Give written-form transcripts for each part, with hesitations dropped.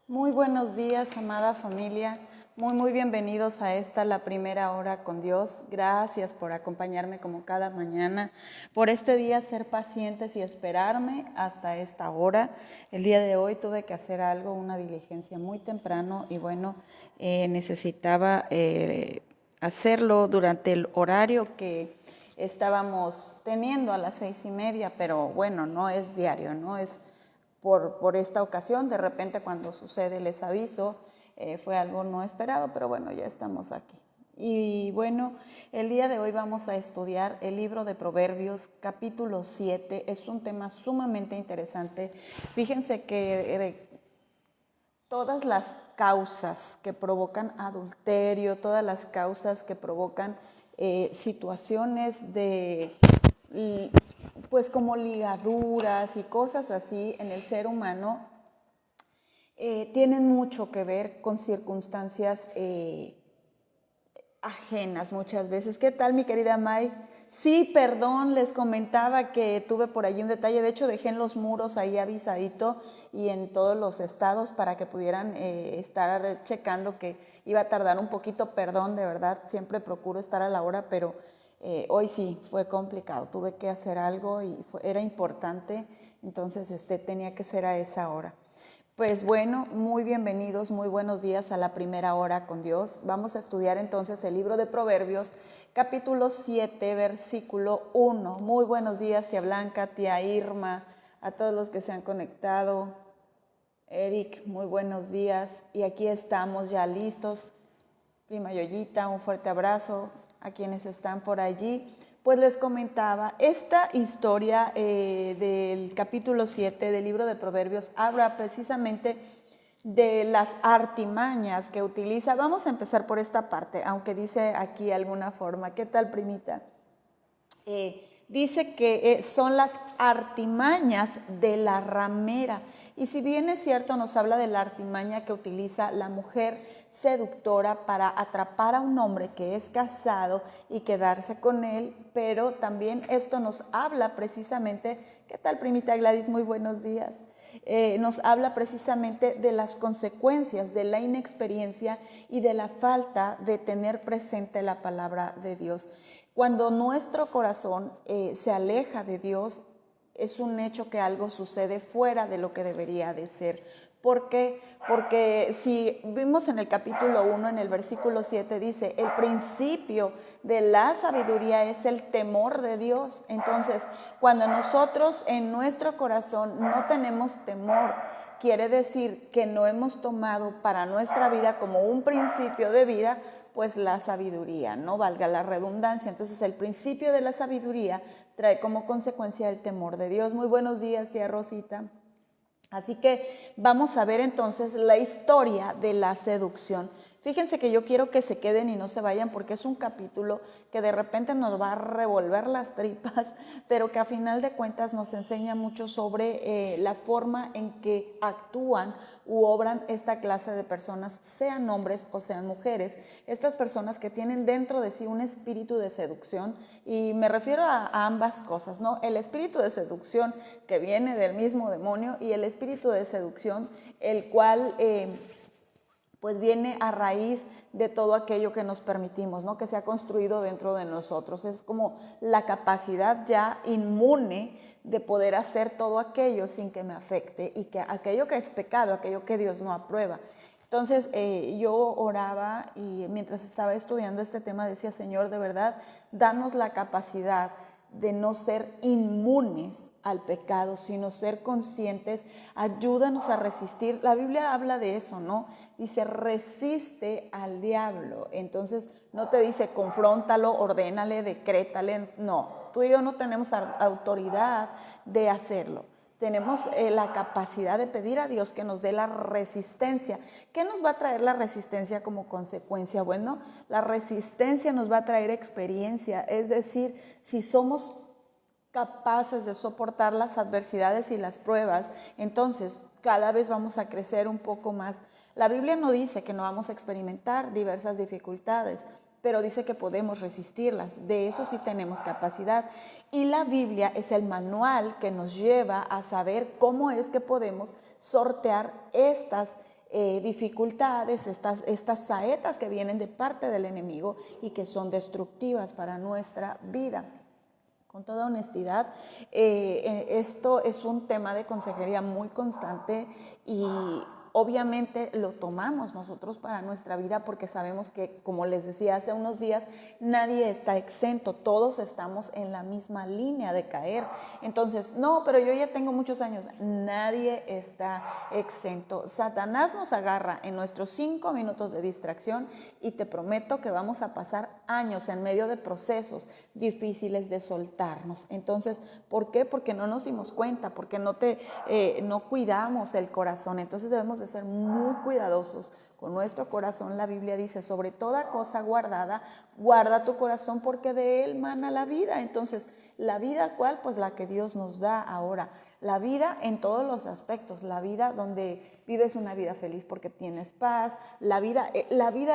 Muy buenos días, amada familia. Muy bienvenidos a la primera hora con Dios. Gracias por acompañarme como cada mañana, por este día ser pacientes y esperarme hasta esta hora. El día de hoy tuve que hacer algo, una diligencia muy temprano y necesitaba hacerlo durante el horario que estábamos teniendo a las 6:30, pero bueno, no es diario, no es por esta ocasión. De repente cuando sucede les aviso, fue algo no esperado, pero bueno, ya estamos aquí. Y bueno, el día de hoy vamos a estudiar el libro de Proverbios, capítulo 7. Es un tema sumamente interesante. Fíjense que todas las causas que provocan adulterio, todas las causas que provocan situaciones de pues como ligaduras y cosas así en el ser humano, tienen mucho que ver con circunstancias ajenas muchas veces. ¿Qué tal, mi querida May? Sí, perdón, les comentaba que tuve por allí un detalle. De hecho, dejé en los muros ahí avisadito y en todos los estados para que pudieran estar checando, que iba a tardar un poquito. Perdón, de verdad, siempre procuro estar a la hora, pero hoy sí, fue complicado. Tuve que hacer algo y era importante, entonces tenía que ser a esa hora. Pues bueno, muy bienvenidos, muy buenos días a la primera hora con Dios. Vamos a estudiar entonces el libro de Proverbios, capítulo 7, versículo 1. Muy buenos días, tía Blanca, tía Irma, a todos los que se han conectado. Eric, muy buenos días. Y aquí estamos ya listos. Prima Yoyita, un fuerte abrazo a quienes están por allí. Pues les comentaba, esta historia del capítulo 7 del libro de Proverbios habla precisamente de las artimañas que utiliza. Vamos a empezar por esta parte, aunque dice aquí alguna forma. ¿Qué tal, primita? Dice que son las artimañas de la ramera. Y si bien es cierto, nos habla de la artimaña que utiliza la mujer seductora para atrapar a un hombre que es casado y quedarse con él, pero también esto nos habla precisamente, ¿qué tal, primita Gladys? Muy buenos días. Nos habla precisamente de las consecuencias de la inexperiencia y de la falta de tener presente la palabra de Dios. Cuando nuestro corazón se aleja de Dios, es un hecho que algo sucede fuera de lo que debería de ser. ¿Por qué? Porque si vimos en el capítulo 1, en el versículo 7, dice, el principio de la sabiduría es el temor de Dios. Entonces, cuando nosotros en nuestro corazón no tenemos temor, quiere decir que no hemos tomado para nuestra vida como un principio de vida, pues la sabiduría, no valga la redundancia. Entonces el principio de la sabiduría trae como consecuencia el temor de Dios. Muy buenos días, tía Rosita. Así que vamos a ver entonces la historia de la seducción. Fíjense que yo quiero que se queden y no se vayan, porque es un capítulo que de repente nos va a revolver las tripas, pero que a final de cuentas nos enseña mucho sobre la forma en que actúan u obran esta clase de personas, sean hombres o sean mujeres. Estas personas que tienen dentro de sí un espíritu de seducción, y me refiero a ambas cosas, ¿no? El espíritu de seducción que viene del mismo demonio y el espíritu de seducción el cual pues viene a raíz de todo aquello que nos permitimos, ¿no? Que se ha construido dentro de nosotros. Es como la capacidad ya inmune de poder hacer todo aquello sin que me afecte, y que aquello que es pecado, aquello que Dios no aprueba. Entonces yo oraba, y mientras estaba estudiando este tema decía, Señor, de verdad, danos la capacidad de no ser inmunes al pecado, sino ser conscientes. Ayúdanos a resistir. La Biblia habla de eso, ¿no? Dice, resiste al diablo. Entonces no te dice confróntalo, ordénale, decrétale. No, tú y yo no tenemos autoridad de hacerlo. Tenemos la capacidad de pedir a Dios que nos dé la resistencia. ¿Qué nos va a traer la resistencia como consecuencia? Bueno, la resistencia nos va a traer experiencia, es decir, si somos capaces de soportar las adversidades y las pruebas, entonces cada vez vamos a crecer un poco más. La Biblia no dice que no vamos a experimentar diversas dificultades, pero dice que podemos resistirlas. De eso sí tenemos capacidad. Y la Biblia es el manual que nos lleva a saber cómo es que podemos sortear estas dificultades, estas saetas que vienen de parte del enemigo y que son destructivas para nuestra vida. Con toda honestidad, esto es un tema de consejería muy constante y obviamente lo tomamos nosotros para nuestra vida porque sabemos que, como les decía hace unos días, nadie está exento, todos estamos en la misma línea de caer. Entonces, no, pero yo ya tengo muchos años, nadie está exento. Satanás nos agarra en nuestros 5 minutos de distracción y te prometo que vamos a pasar años en medio de procesos difíciles de soltarnos. Entonces, ¿por qué? Porque no nos dimos cuenta, porque no cuidamos el corazón. Entonces debemos de ser muy cuidadosos con nuestro corazón. La Biblia dice, sobre toda cosa guardada, guarda tu corazón porque de él mana la vida. Entonces, ¿la vida cuál? Pues la que Dios nos da ahora. La vida en todos los aspectos, la vida donde vives una vida feliz porque tienes paz, la vida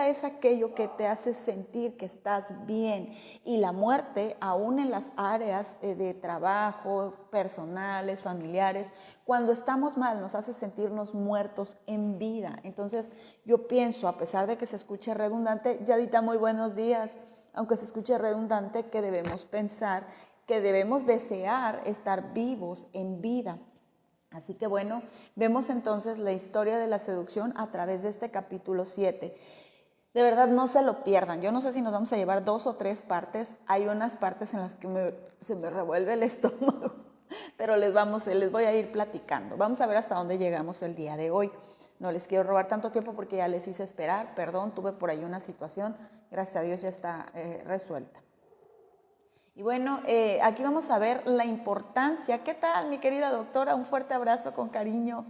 es aquello que te hace sentir que estás bien, y la muerte aún en las áreas de trabajo, personales, familiares, cuando estamos mal nos hace sentirnos muertos en vida. Entonces yo pienso, a pesar de que se escuche redundante, Yadita, muy buenos días, aunque se escuche redundante, que debemos pensar que debemos desear estar vivos en vida. Así que bueno, vemos entonces la historia de la seducción a través de este capítulo 7. De verdad, no se lo pierdan. Yo no sé si nos vamos a llevar 2 o 3 partes. Hay unas partes en las que se me revuelve el estómago, pero les voy a ir platicando. Vamos a ver hasta dónde llegamos el día de hoy. No les quiero robar tanto tiempo porque ya les hice esperar. Perdón, tuve por ahí una situación. Gracias a Dios ya está resuelta. Y bueno, aquí vamos a ver la importancia. ¿Qué tal, mi querida doctora? Un fuerte abrazo con cariño.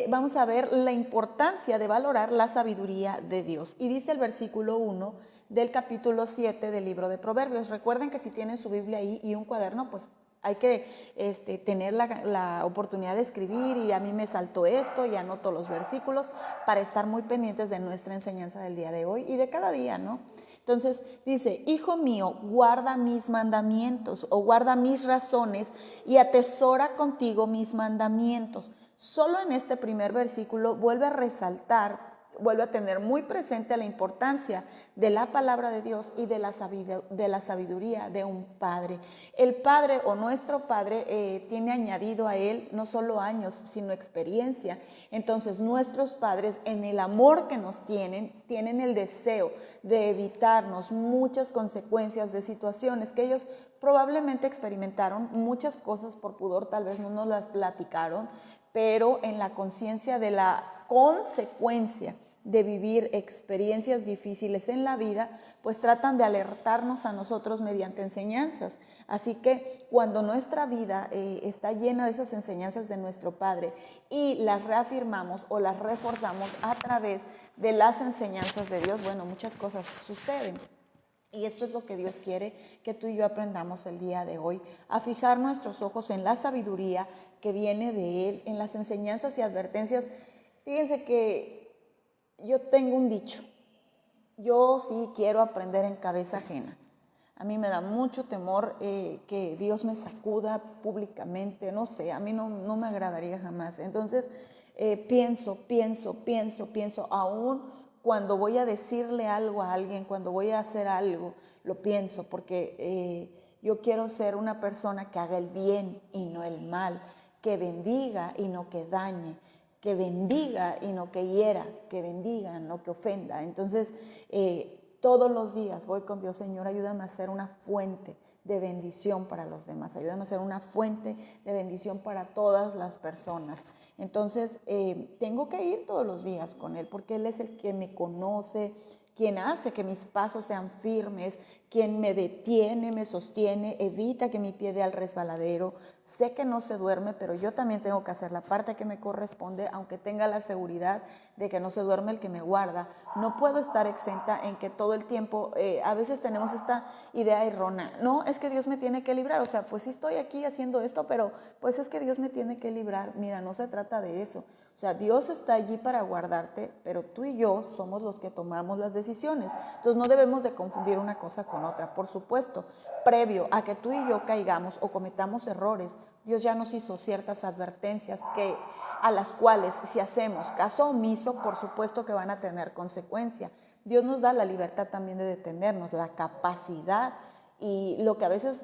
Vamos a ver la importancia de valorar la sabiduría de Dios. Y dice el versículo 1 del capítulo 7 del libro de Proverbios. Recuerden que si tienen su Biblia ahí y un cuaderno, pues hay que tener la oportunidad de escribir, y a mí me saltó esto y anoto los versículos para estar muy pendientes de nuestra enseñanza del día de hoy y de cada día, ¿no? Entonces dice, hijo mío, guarda mis mandamientos o guarda mis razones y atesora contigo mis mandamientos. Solo en este primer versículo vuelve a resaltar, vuelve a tener muy presente la importancia de la palabra de Dios y de la sabiduría de un padre. El padre o nuestro padre tiene añadido a él no solo años, sino experiencia. Entonces nuestros padres, en el amor que nos tienen el deseo de evitarnos muchas consecuencias de situaciones que ellos probablemente experimentaron, muchas cosas por pudor tal vez no nos las platicaron, pero en la conciencia de la consecuencia de vivir experiencias difíciles en la vida, pues tratan de alertarnos a nosotros mediante enseñanzas. Así que cuando nuestra vida está llena de esas enseñanzas de nuestro Padre y las reafirmamos o las reforzamos a través de las enseñanzas de Dios, bueno, muchas cosas suceden. Y esto es lo que Dios quiere que tú y yo aprendamos el día de hoy, a fijar nuestros ojos en la sabiduría que viene de Él, en las enseñanzas y advertencias. Fíjense que yo tengo un dicho, yo sí quiero aprender en cabeza ajena. A mí me da mucho temor que Dios me sacuda públicamente, no sé, a mí no me agradaría jamás. Entonces pienso, aún cuando voy a decirle algo a alguien, cuando voy a hacer algo, lo pienso, porque yo quiero ser una persona que haga el bien y no el mal, que bendiga y no que dañe, que bendiga y no que hiera, que bendiga, no que ofenda. Entonces, todos los días voy con Dios, Señor, ayúdame a ser una fuente de bendición para los demás, ayúdame a ser una fuente de bendición para todas las personas. Entonces, tengo que ir todos los días con Él, porque Él es el que me conoce, quien hace que mis pasos sean firmes, quien me detiene, me sostiene, evita que mi pie dé al resbaladero. Sé que no se duerme, pero yo también tengo que hacer la parte que me corresponde, aunque tenga la seguridad de que no se duerme el que me guarda. No puedo estar exenta en que todo el tiempo, a veces tenemos esta idea errónea, no, es que Dios me tiene que librar, o sea, pues sí estoy aquí haciendo esto, pero pues es que Dios me tiene que librar. Mira, no se trata trata de eso. O sea, Dios está allí para guardarte, pero tú y yo somos los que tomamos las decisiones. Entonces no debemos de confundir una cosa con otra. Por supuesto, previo a que tú y yo caigamos o cometamos errores, Dios ya nos hizo ciertas advertencias a las cuales, si hacemos caso omiso, por supuesto que van a tener consecuencia. Dios nos da la libertad también de detenernos, la capacidad, y lo que a veces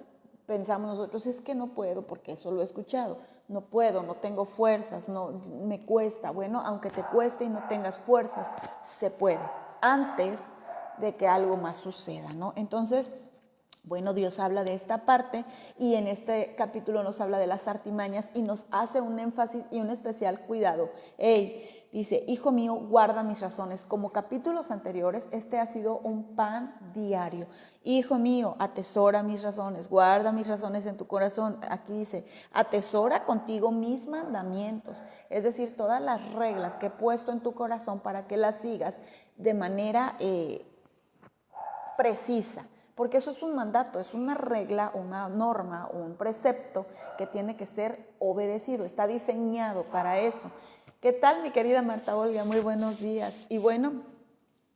pensamos nosotros es que no puedo, porque eso lo he escuchado, no puedo, no tengo fuerzas, no, me cuesta. Bueno, aunque te cueste y no tengas fuerzas, se puede, antes de que algo más suceda, ¿no? Entonces, bueno, Dios habla de esta parte y en este capítulo nos habla de las artimañas y nos hace un énfasis y un especial cuidado. Dice, hijo mío, guarda mis razones. Como capítulos anteriores, este ha sido un pan diario. Hijo mío, atesora mis razones, guarda mis razones en tu corazón. Aquí dice, atesora contigo mis mandamientos. Es decir, todas las reglas que he puesto en tu corazón para que las sigas de manera precisa. Porque eso es un mandato, es una regla, una norma, un precepto que tiene que ser obedecido, está diseñado para eso. ¿Qué tal, mi querida Marta Olga? Muy buenos días. Y bueno,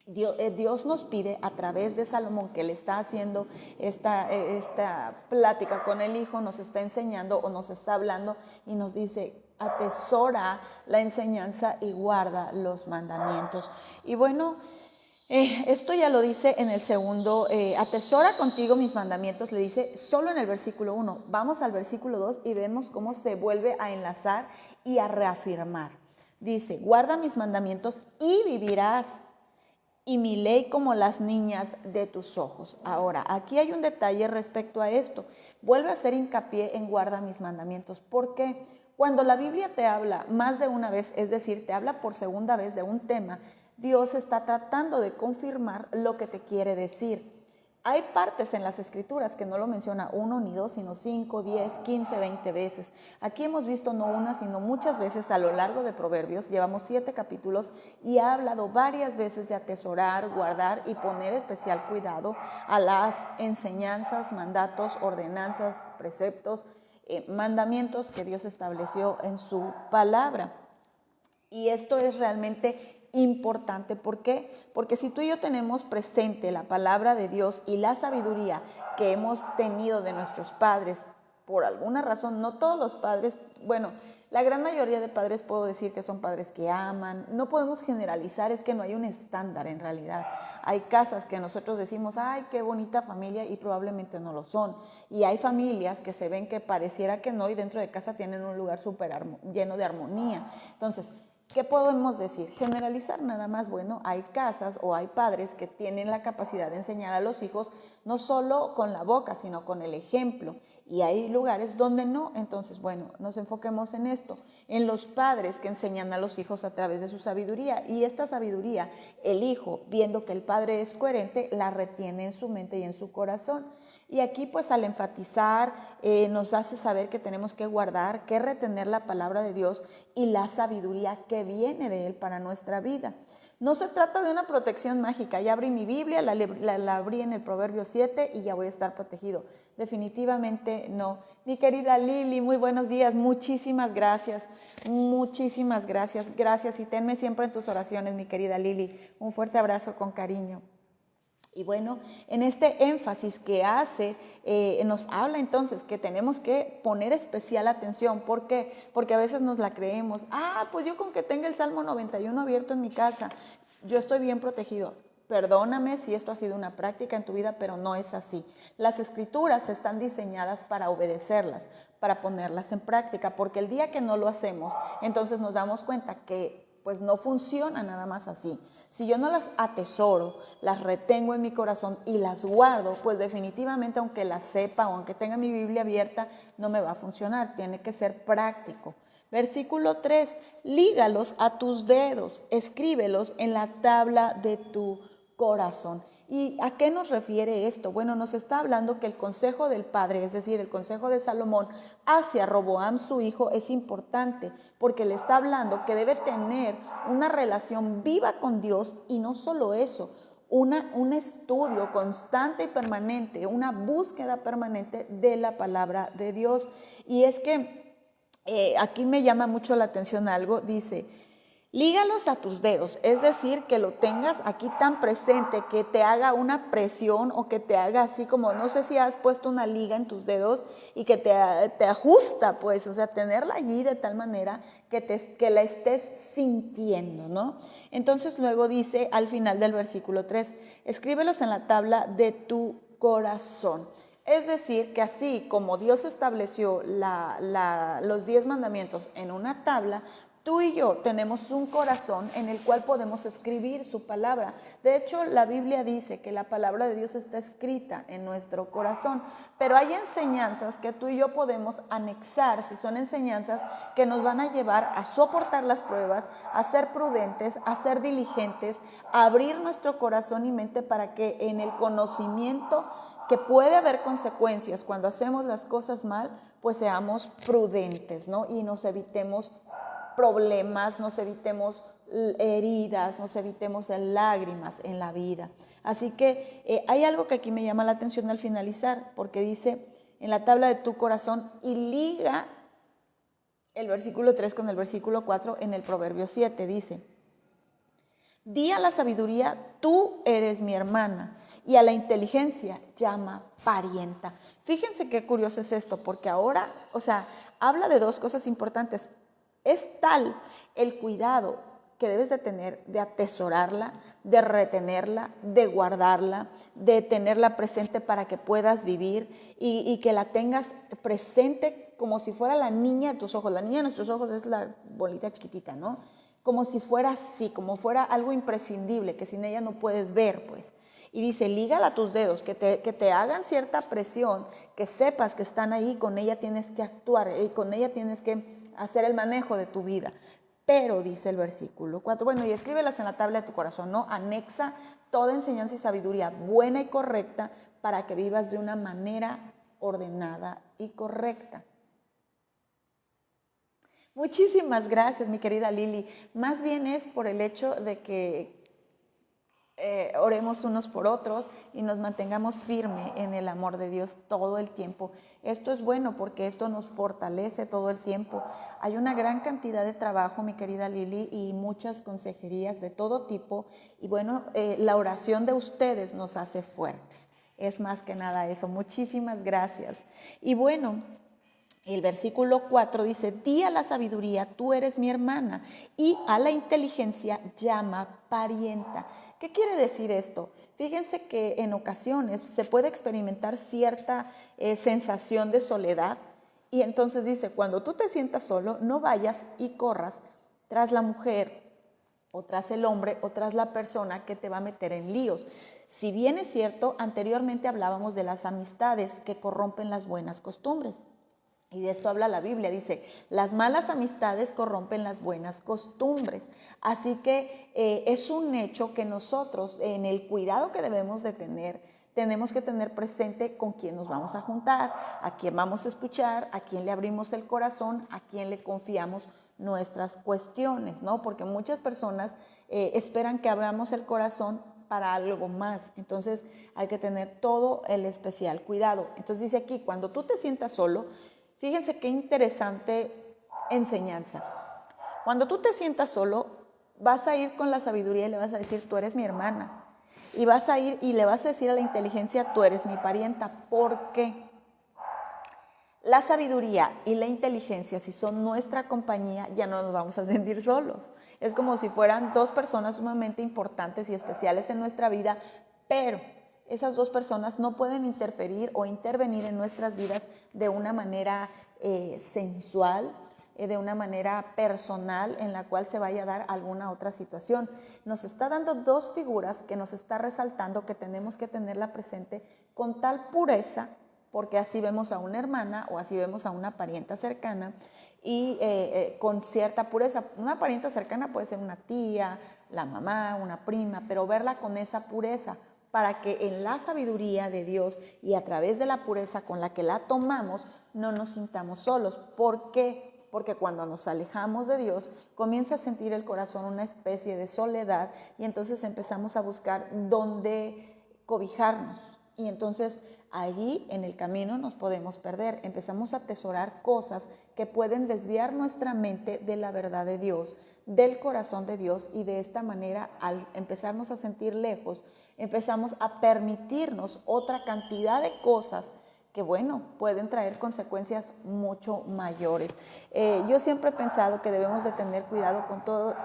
Dios nos pide a través de Salomón, que le está haciendo esta plática con el hijo, nos está enseñando o nos está hablando y nos dice, atesora la enseñanza y guarda los mandamientos. Y bueno, esto ya lo dice en el segundo, atesora contigo mis mandamientos, le dice solo en el versículo 1. Vamos al versículo 2 y vemos cómo se vuelve a enlazar y a reafirmar. Dice, guarda mis mandamientos y vivirás, y mi ley como las niñas de tus ojos. Ahora, aquí hay un detalle respecto a esto. Vuelve a hacer hincapié en guarda mis mandamientos. ¿Por qué? Cuando la Biblia te habla más de una vez, es decir, te habla por segunda vez de un tema, Dios está tratando de confirmar lo que te quiere decir. Hay partes en las Escrituras que no lo menciona 1 ni 2, sino 5, 10, 15, 20 veces. Aquí hemos visto no una, sino muchas veces a lo largo de Proverbios. Llevamos 7 capítulos y ha hablado varias veces de atesorar, guardar y poner especial cuidado a las enseñanzas, mandatos, ordenanzas, preceptos, mandamientos que Dios estableció en su palabra. Y esto es realmente importante. ¿Por qué? Porque si tú y yo tenemos presente la palabra de Dios y la sabiduría que hemos tenido de nuestros padres, por alguna razón, no todos los padres, bueno, la gran mayoría de padres puedo decir que son padres que aman, no podemos generalizar, es que no hay un estándar en realidad. Hay casas que nosotros decimos, ay, qué bonita familia, y probablemente no lo son. Y hay familias que se ven que pareciera que no, y dentro de casa tienen un lugar súper lleno de armonía. Entonces, ¿qué podemos decir? Generalizar nada más. Bueno, hay casas o hay padres que tienen la capacidad de enseñar a los hijos no solo con la boca, sino con el ejemplo. Y hay lugares donde no. Entonces, bueno, nos enfoquemos en esto, en los padres que enseñan a los hijos a través de su sabiduría. Y esta sabiduría, el hijo, viendo que el padre es coherente, la retiene en su mente y en su corazón. Y aquí pues al enfatizar nos hace saber que tenemos que guardar, que retener la palabra de Dios y la sabiduría que viene de Él para nuestra vida. No se trata de una protección mágica. Ya abrí mi Biblia, la abrí en el Proverbio 7 y ya voy a estar protegido. Definitivamente no. Mi querida Lili, muy buenos días. Muchísimas gracias. Muchísimas gracias. Gracias y tenme siempre en tus oraciones, mi querida Lili. Un fuerte abrazo con cariño. Y bueno, en este énfasis que hace, nos habla entonces que tenemos que poner especial atención. ¿Por qué? Porque a veces nos la creemos. Pues yo con que tenga el Salmo 91 abierto en mi casa, yo estoy bien protegido. Perdóname si esto ha sido una práctica en tu vida, pero no es así. Las escrituras están diseñadas para obedecerlas, para ponerlas en práctica, porque el día que no lo hacemos, entonces nos damos cuenta que pues no funciona nada más así. Si yo no las atesoro, las retengo en mi corazón y las guardo, pues definitivamente aunque las sepa o aunque tenga mi Biblia abierta, no me va a funcionar. Tiene que ser práctico. Versículo 3, lígalos a tus dedos, escríbelos en la tabla de tu corazón. ¿Y a qué nos refiere esto? Bueno, nos está hablando que el consejo del padre, es decir, el consejo de Salomón hacia Roboam, su hijo, es importante porque le está hablando que debe tener una relación viva con Dios y no solo eso, un estudio constante y permanente, una búsqueda permanente de la palabra de Dios. Y es que aquí me llama mucho la atención algo, dice, lígalos a tus dedos, es decir, que lo tengas aquí tan presente, que te haga una presión o que te haga así como, no sé si has puesto una liga en tus dedos y que te ajusta, pues, o sea, tenerla allí de tal manera que la estés sintiendo, ¿no? Entonces luego dice al final del versículo 3, escríbelos en la tabla de tu corazón. Es decir, que así como Dios estableció los 10 mandamientos en una tabla, tú y yo tenemos un corazón en el cual podemos escribir su palabra. De hecho, la Biblia dice que la palabra de Dios está escrita en nuestro corazón, pero hay enseñanzas que tú y yo podemos anexar, si son enseñanzas que nos van a llevar a soportar las pruebas, a ser prudentes, a ser diligentes, a abrir nuestro corazón y mente para que en el conocimiento que puede haber consecuencias cuando hacemos las cosas mal, pues seamos prudentes, ¿no? Y nos evitemos problemas, nos evitemos heridas, nos evitemos lágrimas en la vida. Así que hay algo que aquí me llama la atención al finalizar, porque dice en la tabla de tu corazón y liga el versículo 3 con el versículo 4 en el Proverbio 7, dice, di a la sabiduría, tú eres mi hermana, y a la inteligencia llama parienta. Fíjense qué curioso es esto, porque ahora, o sea, habla de dos cosas importantes. Es tal el cuidado que debes de tener de atesorarla, de retenerla, de guardarla, de tenerla presente para que puedas vivir y que la tengas presente como si fuera la niña de tus ojos. La niña de nuestros ojos es la bolita chiquitita, ¿no? Como si fuera así, como fuera algo imprescindible, que sin ella no puedes ver, pues. Y dice, lígala a tus dedos, que te hagan cierta presión, que sepas que están ahí, con ella tienes que actuar y con ella tienes que hacer el manejo de tu vida. Pero, dice el versículo 4, bueno, y escríbelas en la tabla de tu corazón, ¿no? Anexa toda enseñanza y sabiduría buena y correcta para que vivas de una manera ordenada y correcta. Muchísimas gracias, mi querida Lili. Más bien es por el hecho de que oremos unos por otros y nos mantengamos firmes en el amor de Dios todo el tiempo. Esto es bueno porque esto nos fortalece todo el tiempo. Hay una gran cantidad de trabajo, mi querida Lili, y muchas consejerías de todo tipo. Y bueno, la oración de ustedes nos hace fuertes. Es más que nada eso. Muchísimas gracias. Y bueno, el versículo 4 dice, di a la sabiduría, tú eres mi hermana, y a la inteligencia llama parienta. ¿Qué quiere decir esto? Fíjense que en ocasiones se puede experimentar cierta sensación de soledad y entonces dice, cuando tú te sientas solo, no vayas y corras tras la mujer o tras el hombre o tras la persona que te va a meter en líos. Si bien es cierto, anteriormente hablábamos de las amistades que corrompen las buenas costumbres. Y de esto habla la Biblia, dice, las malas amistades corrompen las buenas costumbres. Así que es un hecho que nosotros, en el cuidado que debemos de tener, tenemos que tener presente con quién nos vamos a juntar, a quién vamos a escuchar, a quién le abrimos el corazón, a quién le confiamos nuestras cuestiones, ¿no? Porque muchas personas esperan que abramos el corazón para algo más. Entonces hay que tener todo el especial cuidado. Entonces dice aquí, cuando tú te sientas solo, fíjense qué interesante enseñanza. Cuando tú te sientas solo, vas a ir con la sabiduría y le vas a decir, tú eres mi hermana. Y vas a ir y le vas a decir a la inteligencia, tú eres mi parienta. ¿Por qué? La sabiduría y la inteligencia, si son nuestra compañía, ya no nos vamos a sentir solos. Es como si fueran dos personas sumamente importantes y especiales en nuestra vida, pero esas dos personas no pueden interferir o intervenir en nuestras vidas de una manera sensual, de una manera personal en la cual se vaya a dar alguna otra situación. Nos está dando dos figuras que nos está resaltando que tenemos que tenerla presente con tal pureza, porque así vemos a una hermana o así vemos a una parienta cercana y con cierta pureza. Una parienta cercana puede ser una tía, la mamá, una prima, pero verla con esa pureza para que en la sabiduría de Dios y a través de la pureza con la que la tomamos no nos sintamos solos. ¿Por qué? Porque cuando nos alejamos de Dios comienza a sentir el corazón una especie de soledad y entonces empezamos a buscar dónde cobijarnos. y entonces allí en el camino nos podemos perder. Empezamos a atesorar cosas que pueden desviar nuestra mente de la verdad de Dios, del corazón de Dios, y de esta manera, al empezarnos a sentir lejos, empezamos a permitirnos otra cantidad de cosas que, bueno, pueden traer consecuencias mucho mayores. Yo siempre he pensado que debemos de tener cuidado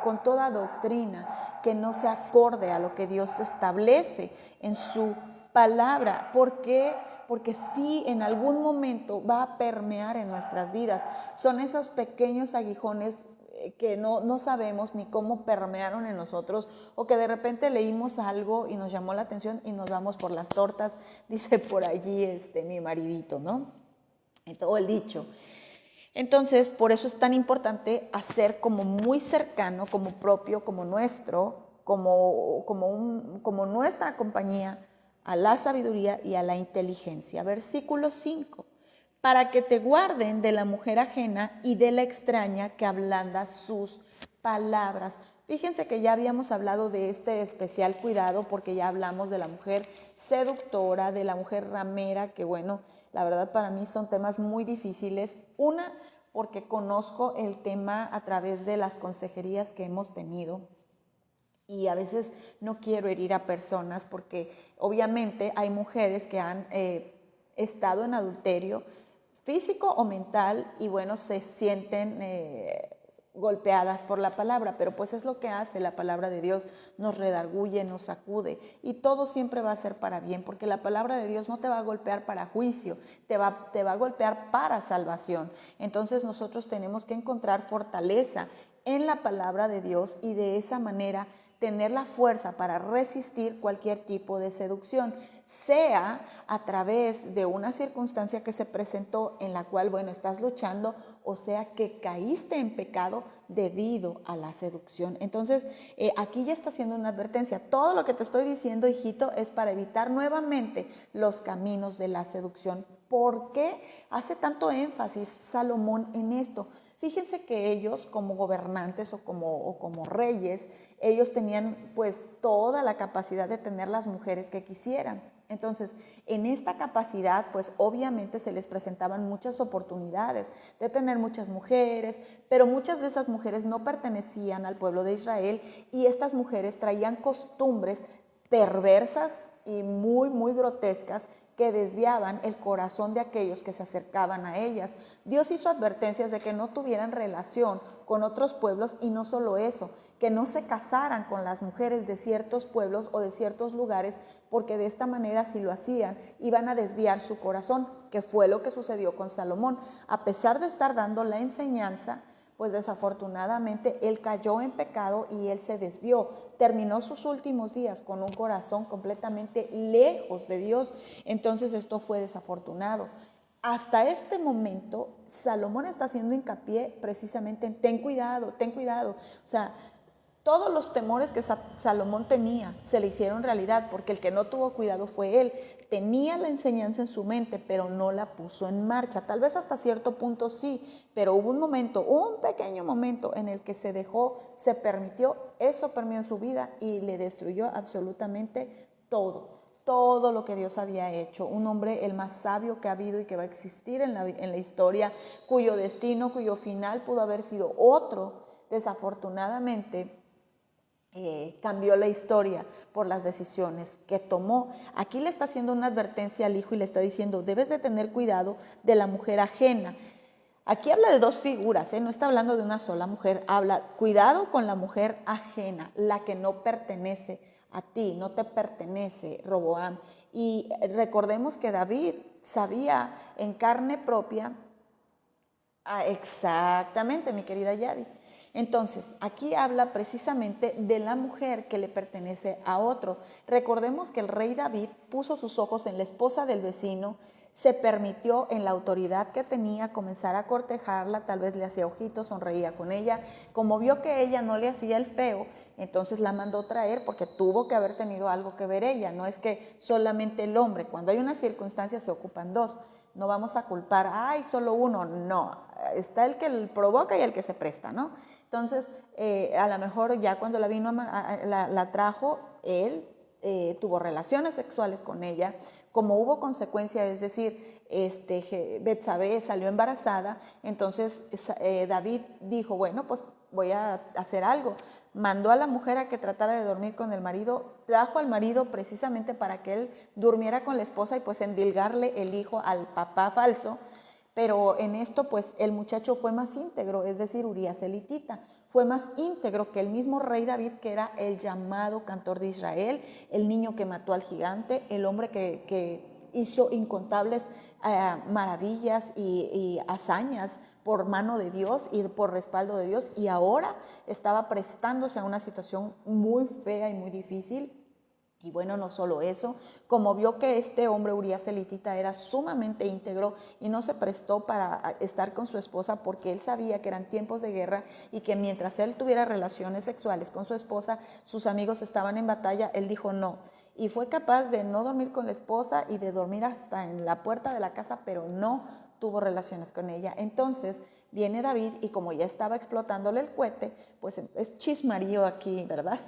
con toda doctrina que no se acorde a lo que Dios establece en su palabra. ¿Por qué? Porque sí, en algún momento va a permear en nuestras vidas. Son esos pequeños aguijones que no sabemos ni cómo permearon en nosotros, o que de repente leímos algo y nos llamó la atención y nos vamos por las tortas, dice por allí mi maridito, ¿no? O el dicho. Entonces, por eso es tan importante hacer como muy cercano, como propio, como nuestro, como nuestra compañía a la sabiduría y a la inteligencia. Versículo 5. Para que te guarden de la mujer ajena y de la extraña que ablanda sus palabras. Fíjense que ya habíamos hablado de este especial cuidado, porque ya hablamos de la mujer seductora, de la mujer ramera, que bueno, la verdad para mí son temas muy difíciles. Una, porque conozco el tema a través de las consejerías que hemos tenido. Y a veces no quiero herir a personas, porque obviamente hay mujeres que han estado en adulterio físico o mental, y bueno, se sienten golpeadas por la palabra, pero pues es lo que hace la palabra de Dios, nos redarguye, nos sacude, y todo siempre va a ser para bien, porque la palabra de Dios no te va a golpear para juicio, te va a golpear para salvación. Entonces nosotros tenemos que encontrar fortaleza en la palabra de Dios, y de esa manera tener la fuerza para resistir cualquier tipo de seducción, sea a través de una circunstancia que se presentó en la cual, bueno, estás luchando, o sea que caíste en pecado debido a la seducción. Entonces, aquí ya está haciendo una advertencia. Todo lo que te estoy diciendo, hijito, es para evitar nuevamente los caminos de la seducción. ¿Por qué hace tanto énfasis Salomón en esto? Fíjense que ellos, como gobernantes o como reyes, ellos tenían pues toda la capacidad de tener las mujeres que quisieran. Entonces, en esta capacidad, pues obviamente se les presentaban muchas oportunidades de tener muchas mujeres, pero muchas de esas mujeres no pertenecían al pueblo de Israel, y estas mujeres traían costumbres perversas y muy, muy grotescas, que desviaban el corazón de aquellos que se acercaban a ellas. Dios hizo advertencias de que no tuvieran relación con otros pueblos, y no solo eso, que no se casaran con las mujeres de ciertos pueblos o de ciertos lugares, porque de esta manera, si lo hacían, iban a desviar su corazón, que fue lo que sucedió con Salomón. A pesar de estar dando la enseñanza, pues desafortunadamente él cayó en pecado y él se desvió. Terminó sus últimos días con un corazón completamente lejos de Dios. Entonces esto fue desafortunado. Hasta este momento, Salomón está haciendo hincapié precisamente en ten cuidado, ten cuidado. O sea, todos los temores que Salomón tenía se le hicieron realidad, porque el que no tuvo cuidado fue él. Tenía la enseñanza en su mente, pero no la puso en marcha. Tal vez hasta cierto punto sí, pero hubo un momento, un pequeño momento en el que se dejó, se permitió, eso permeó en su vida y le destruyó absolutamente todo lo que Dios había hecho. Un hombre el más sabio que ha habido y que va a existir en la historia, cuyo destino, cuyo final pudo haber sido otro. Desafortunadamente, cambió la historia por las decisiones que tomó. Aquí le está haciendo una advertencia al hijo y le está diciendo, debes de tener cuidado de la mujer ajena. Aquí habla de dos figuras, no está hablando de una sola mujer, habla cuidado con la mujer ajena, la que no pertenece a ti, no te pertenece, Roboam. Y recordemos que David sabía en carne propia, exactamente, mi querida Yadi. Entonces, aquí habla precisamente de la mujer que le pertenece a otro. Recordemos que el rey David puso sus ojos en la esposa del vecino, se permitió en la autoridad que tenía comenzar a cortejarla, tal vez le hacía ojitos, sonreía con ella. Como vio que ella no le hacía el feo, entonces la mandó traer, porque tuvo que haber tenido algo que ver ella. No es que solamente el hombre, cuando hay una circunstancia se ocupan dos. No vamos a culpar, ay, solo uno, no. Está el que provoca y el que se presta, ¿no? Entonces, a lo mejor ya cuando la trajo, él tuvo relaciones sexuales con ella, como hubo consecuencia, es decir, Betsabé salió embarazada, entonces David dijo, bueno, pues voy a hacer algo. Mandó a la mujer a que tratara de dormir con el marido, trajo al marido precisamente para que él durmiera con la esposa y pues endilgarle el hijo al papá falso. Pero en esto pues el muchacho fue más íntegro, es decir, Urías elitita, fue más íntegro que el mismo rey David, que era el llamado cantor de Israel, el niño que mató al gigante, el hombre que hizo incontables maravillas y hazañas por mano de Dios y por respaldo de Dios, y ahora estaba prestándose a una situación muy fea y muy difícil. Y bueno, no solo eso, como vio que este hombre Urías elitita era sumamente íntegro y no se prestó para estar con su esposa porque él sabía que eran tiempos de guerra y que mientras él tuviera relaciones sexuales con su esposa, sus amigos estaban en batalla, él dijo no. Y fue capaz de no dormir con la esposa y de dormir hasta en la puerta de la casa, pero no tuvo relaciones con ella. Entonces viene David y como ya estaba explotándole el cohete, pues es chismarío aquí, ¿verdad?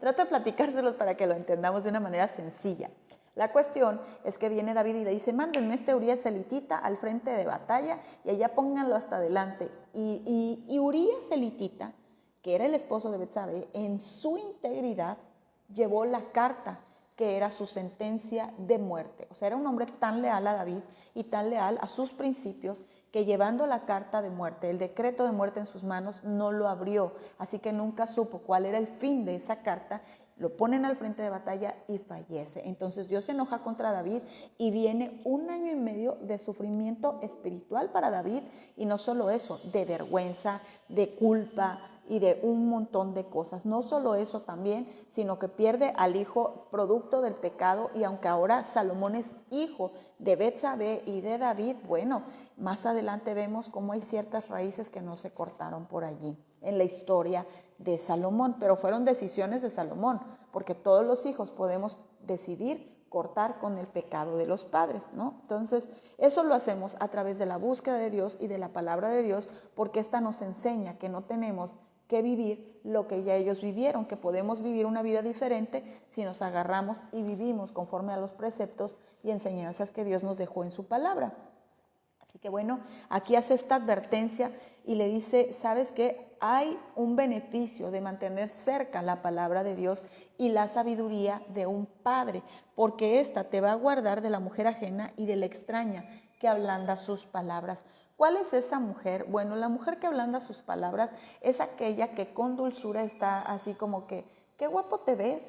Trato de platicárselos para que lo entendamos de una manera sencilla. La cuestión es que viene David y le dice, mándenme este Urías elitita al frente de batalla y allá pónganlo hasta adelante. Y Urías elitita, que era el esposo de Betsabé, en su integridad llevó la carta que era su sentencia de muerte. O sea, era un hombre tan leal a David y tan leal a sus principios que llevando la carta de muerte, el decreto de muerte en sus manos, no lo abrió. Así que nunca supo cuál era el fin de esa carta. Lo ponen al frente de batalla y fallece. Entonces Dios se enoja contra David y viene 1 año y medio de sufrimiento espiritual para David, y no solo eso, de vergüenza, de culpa y de un montón de cosas. No solo eso también, sino que pierde al hijo producto del pecado, y aunque ahora Salomón es hijo de Betsabé y de David, bueno, más adelante vemos cómo hay ciertas raíces que no se cortaron por allí en la historia de Salomón, pero fueron decisiones de Salomón, porque todos los hijos podemos decidir cortar con el pecado de los padres, ¿no? Entonces, eso lo hacemos a través de la búsqueda de Dios y de la palabra de Dios, porque esta nos enseña que no tenemos que vivir lo que ya ellos vivieron, que podemos vivir una vida diferente si nos agarramos y vivimos conforme a los preceptos y enseñanzas que Dios nos dejó en su palabra. Así que bueno, aquí hace esta advertencia y le dice, ¿sabes qué? Hay un beneficio de mantener cerca la palabra de Dios y la sabiduría de un padre, porque ésta te va a guardar de la mujer ajena y de la extraña que ablanda sus palabras. ¿Cuál es esa mujer? Bueno, la mujer que ablanda sus palabras es aquella que con dulzura está así como que, qué guapo te ves,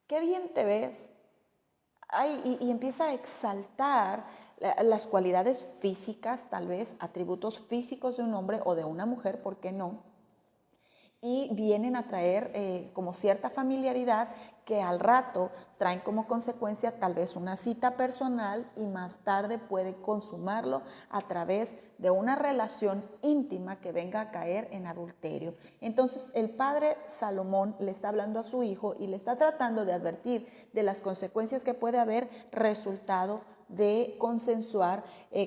qué bien te ves. Ay, y empieza a exaltar las cualidades físicas, tal vez atributos físicos de un hombre o de una mujer, ¿por qué no? Y vienen a traer como cierta familiaridad que al rato traen como consecuencia tal vez una cita personal, y más tarde puede consumarlo a través de una relación íntima que venga a caer en adulterio. Entonces el padre Salomón le está hablando a su hijo y le está tratando de advertir de las consecuencias que puede haber resultado de consensuar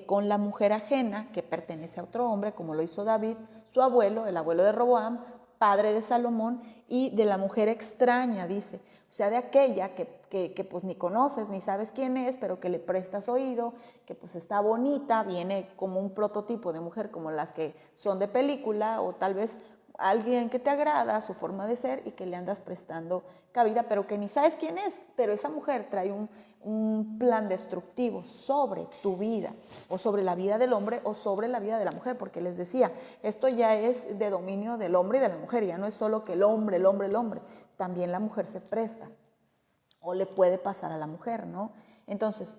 con la mujer ajena que pertenece a otro hombre, como lo hizo David, su abuelo, el abuelo de Roboam, padre de Salomón, y de la mujer extraña, dice, o sea, de aquella que pues ni conoces, ni sabes quién es, pero que le prestas oído, que pues está bonita, viene como un prototipo de mujer como las que son de película, o tal vez alguien que te agrada, su forma de ser, y que le andas prestando cabida, pero que ni sabes quién es, pero esa mujer trae un plan destructivo sobre tu vida, o sobre la vida del hombre, o sobre la vida de la mujer, porque les decía, esto ya es de dominio del hombre y de la mujer, ya no es solo que el hombre, también la mujer se presta, o le puede pasar a la mujer, ¿no? Entonces,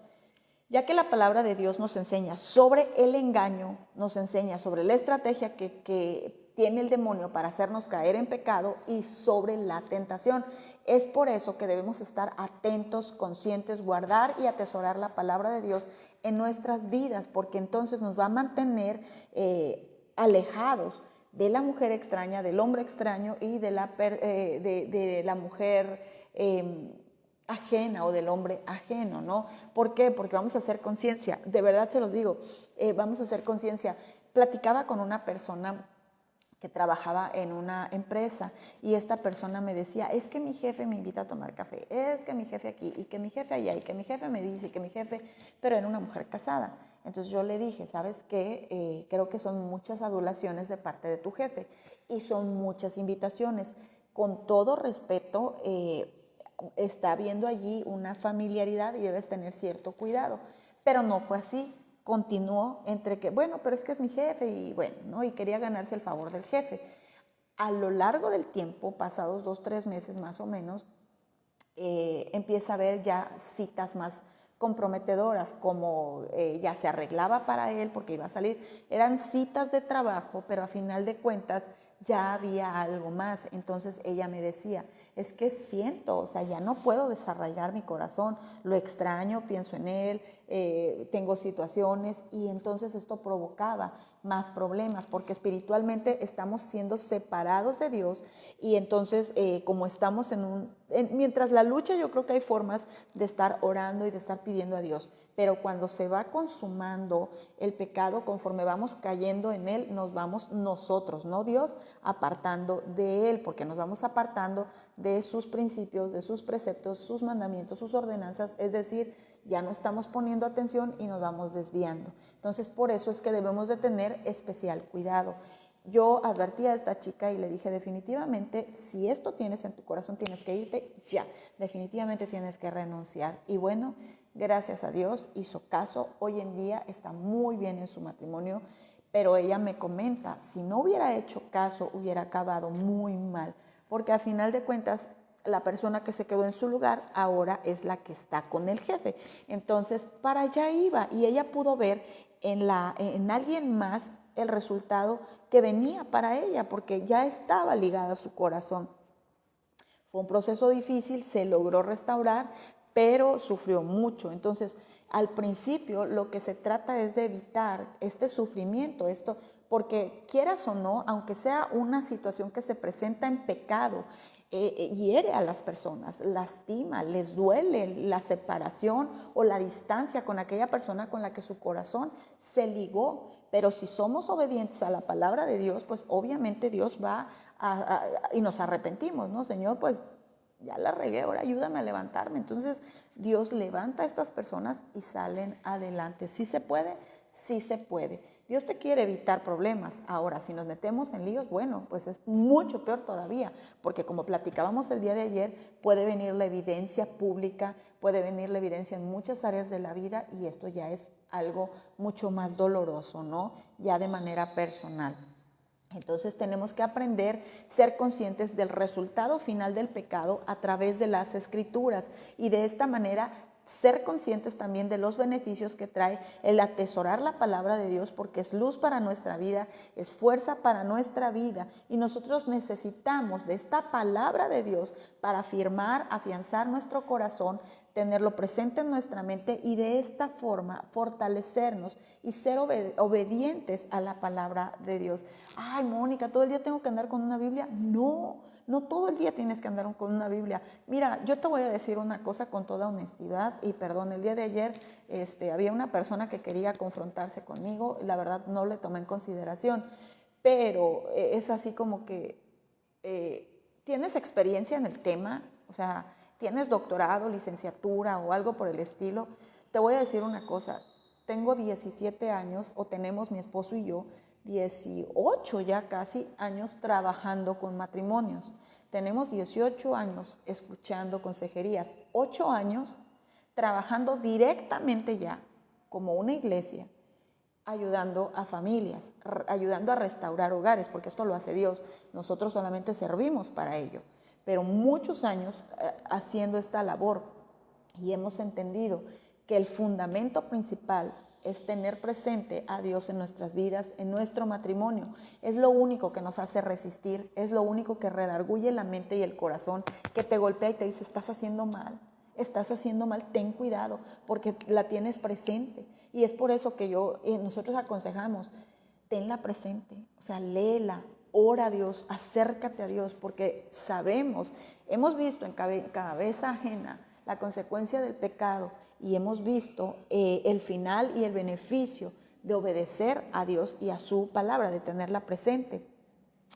ya que la palabra de Dios nos enseña sobre el engaño, nos enseña sobre la estrategia que tiene el demonio para hacernos caer en pecado, y sobre la tentación. Es por eso que debemos estar atentos, conscientes, guardar y atesorar la palabra de Dios en nuestras vidas, porque entonces nos va a mantener alejados de la mujer extraña, del hombre extraño y de la mujer ajena, o del hombre ajeno, ¿no? ¿Por qué? Porque vamos a hacer conciencia, de verdad se los digo, vamos a hacer conciencia. Platicaba con una persona que trabajaba en una empresa y esta persona me decía, es que mi jefe me invita a tomar café, es que mi jefe aquí y que mi jefe allá y que mi jefe me dice y que mi jefe, pero era una mujer casada. Entonces yo le dije, ¿sabes qué? Creo que son muchas adulaciones de parte de tu jefe y son muchas invitaciones. Con todo respeto, está habiendo allí una familiaridad y debes tener cierto cuidado, pero no fue así. Continuó entre que, bueno, pero es que es mi jefe y bueno, ¿no? Y quería ganarse el favor del jefe. A lo largo del tiempo, pasados 2, 3 meses más o menos, empieza a haber ya citas más comprometedoras, como ya se arreglaba para él porque iba a salir. Eran citas de trabajo, pero a final de cuentas ya había algo más. Entonces ella me decía, es que siento, o sea, ya no puedo desarrollar mi corazón, lo extraño, pienso en él, tengo situaciones y entonces esto provocaba más problemas porque espiritualmente estamos siendo separados de Dios y entonces como estamos mientras la lucha yo creo que hay formas de estar orando y de estar pidiendo a Dios, pero cuando se va consumando el pecado, conforme vamos cayendo en él, nos vamos nosotros, no Dios, apartando de él, porque nos vamos apartando de sus principios, de sus preceptos, sus mandamientos, sus ordenanzas, es decir, ya no estamos poniendo atención y nos vamos desviando. Entonces, por eso es que debemos de tener especial cuidado. Yo advertí a esta chica y le dije, definitivamente, si esto tienes en tu corazón, tienes que irte ya, definitivamente tienes que renunciar. Y bueno, gracias a Dios hizo caso, hoy en día está muy bien en su matrimonio, pero ella me comenta, si no hubiera hecho caso, hubiera acabado muy mal, porque a final de cuentas, la persona que se quedó en su lugar ahora es la que está con el jefe. Entonces, para allá iba y ella pudo ver en alguien más el resultado que venía para ella, porque ya estaba ligada a su corazón. Fue un proceso difícil, se logró restaurar, pero sufrió mucho. Entonces, al principio lo que se trata es de evitar este sufrimiento, porque quieras o no, aunque sea una situación que se presenta en pecado, hiere a las personas, lastima, les duele la separación o la distancia con aquella persona con la que su corazón se ligó. Pero si somos obedientes a la palabra de Dios, pues obviamente Dios va y nos arrepentimos, ¿no? Señor, pues ya la regué, ahora ayúdame a levantarme. Entonces Dios levanta a estas personas y salen adelante. ¿Sí se puede? Sí se puede. Dios te quiere evitar problemas. Ahora, si nos metemos en líos, bueno, pues es mucho peor todavía, porque como platicábamos el día de ayer, puede venir la evidencia pública, puede venir la evidencia en muchas áreas de la vida y esto ya es algo mucho más doloroso, ¿no? Ya de manera personal. Entonces tenemos que aprender a ser conscientes del resultado final del pecado a través de las Escrituras y de esta manera ser conscientes también de los beneficios que trae el atesorar la palabra de Dios, porque es luz para nuestra vida, es fuerza para nuestra vida y nosotros necesitamos de esta palabra de Dios para afirmar, afianzar nuestro corazón, tenerlo presente en nuestra mente y de esta forma fortalecernos y ser obedientes a la palabra de Dios. Ay, Mónica, ¿todo el día tengo que andar con una Biblia? No. No todo el día tienes que andar con una Biblia. Mira, yo te voy a decir una cosa con toda honestidad y perdón, el día de ayer había una persona que quería confrontarse conmigo, la verdad no le tomé en consideración, pero es así como que tienes experiencia en el tema, o sea, tienes doctorado, licenciatura o algo por el estilo. Te voy a decir una cosa, tengo 17 años, o tenemos mi esposo y yo, 18 ya casi años trabajando con matrimonios. Tenemos 18 años escuchando consejerías, 8 años trabajando directamente ya como una iglesia, ayudando a familias, ayudando a restaurar hogares, porque esto lo hace Dios. Nosotros solamente servimos para ello, pero muchos años haciendo esta labor y hemos entendido que el fundamento principal es tener presente a Dios en nuestras vidas, en nuestro matrimonio. Es lo único que nos hace resistir, es lo único que redarguye la mente y el corazón, que te golpea y te dice, estás haciendo mal, ten cuidado, porque la tienes presente. Y es por eso que nosotros aconsejamos, tenla presente, o sea, léela, ora a Dios, acércate a Dios, porque hemos visto en cabeza ajena la consecuencia del pecado y hemos visto el final y el beneficio de obedecer a Dios y a su palabra, de tenerla presente.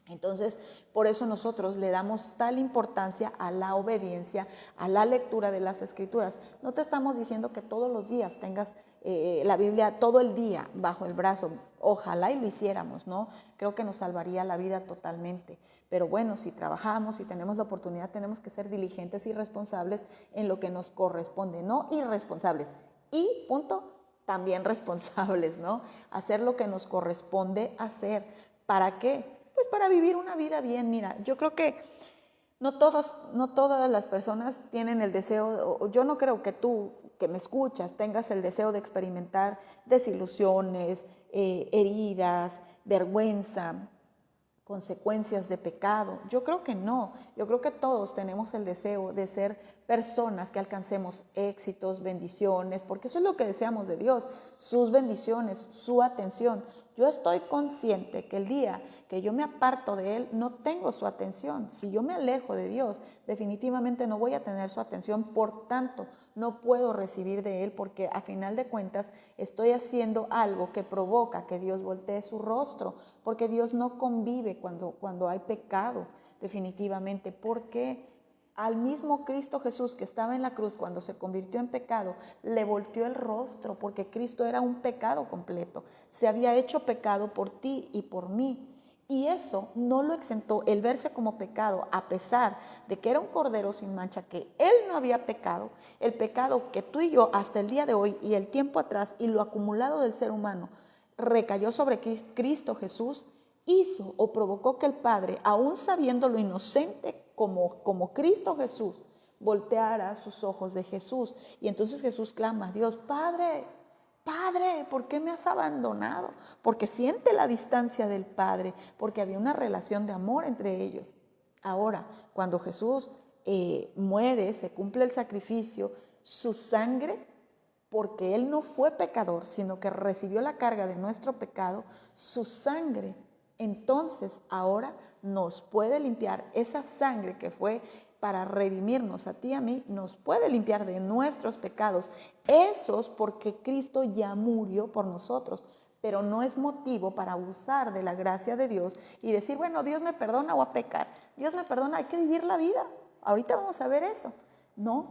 Entonces, por eso nosotros le damos tal importancia a la obediencia, a la lectura de las Escrituras. No te estamos diciendo que todos los días tengas la Biblia todo el día bajo el brazo. Ojalá y lo hiciéramos, ¿no? Creo que nos salvaría la vida totalmente. Pero bueno, si trabajamos, si tenemos la oportunidad, tenemos que ser diligentes y responsables en lo que nos corresponde, no irresponsables. Y, punto, también responsables, ¿no? Hacer lo que nos corresponde hacer. ¿Para qué? Pues para vivir una vida bien. Mira, yo creo que no todas las personas tienen el deseo, yo no creo que tú que me escuchas tengas el deseo de experimentar desilusiones, heridas, vergüenza, consecuencias de pecado. Yo creo que no. Yo creo que todos tenemos el deseo de ser personas que alcancemos éxitos, bendiciones, porque eso es lo que deseamos de Dios, sus bendiciones, su atención. Yo estoy consciente que el día que yo me aparto de Él, no tengo su atención. Si yo me alejo de Dios, definitivamente no voy a tener su atención. Por tanto, no puedo recibir de Él porque a final de cuentas estoy haciendo algo que provoca que Dios voltee su rostro, porque Dios no convive cuando hay pecado, definitivamente. Porque al mismo Cristo Jesús que estaba en la cruz cuando se convirtió en pecado, le volteó el rostro porque Cristo era un pecado completo. Se había hecho pecado por ti y por mí. Y eso no lo exentó el verse como pecado, a pesar de que era un cordero sin mancha, que Él no había pecado, el pecado que tú y yo hasta el día de hoy y el tiempo atrás y lo acumulado del ser humano recayó sobre Cristo Jesús, hizo o provocó que el Padre, aún sabiendo lo inocente como Cristo Jesús, volteara sus ojos de Jesús. Y entonces Jesús clama a Dios: Padre, Padre, ¿por qué me has abandonado? Porque siente la distancia del Padre, porque había una relación de amor entre ellos. Ahora, cuando Jesús muere, se cumple el sacrificio, su sangre, porque Él no fue pecador, sino que recibió la carga de nuestro pecado, su sangre, entonces ahora nos puede limpiar. Esa sangre que fue para redimirnos a ti y a mí, nos puede limpiar de nuestros pecados. Esos porque Cristo ya murió por nosotros, pero no es motivo para abusar de la gracia de Dios y decir, bueno, Dios me perdona, voy a pecar. Dios me perdona, hay que vivir la vida. Ahorita vamos a ver eso. No,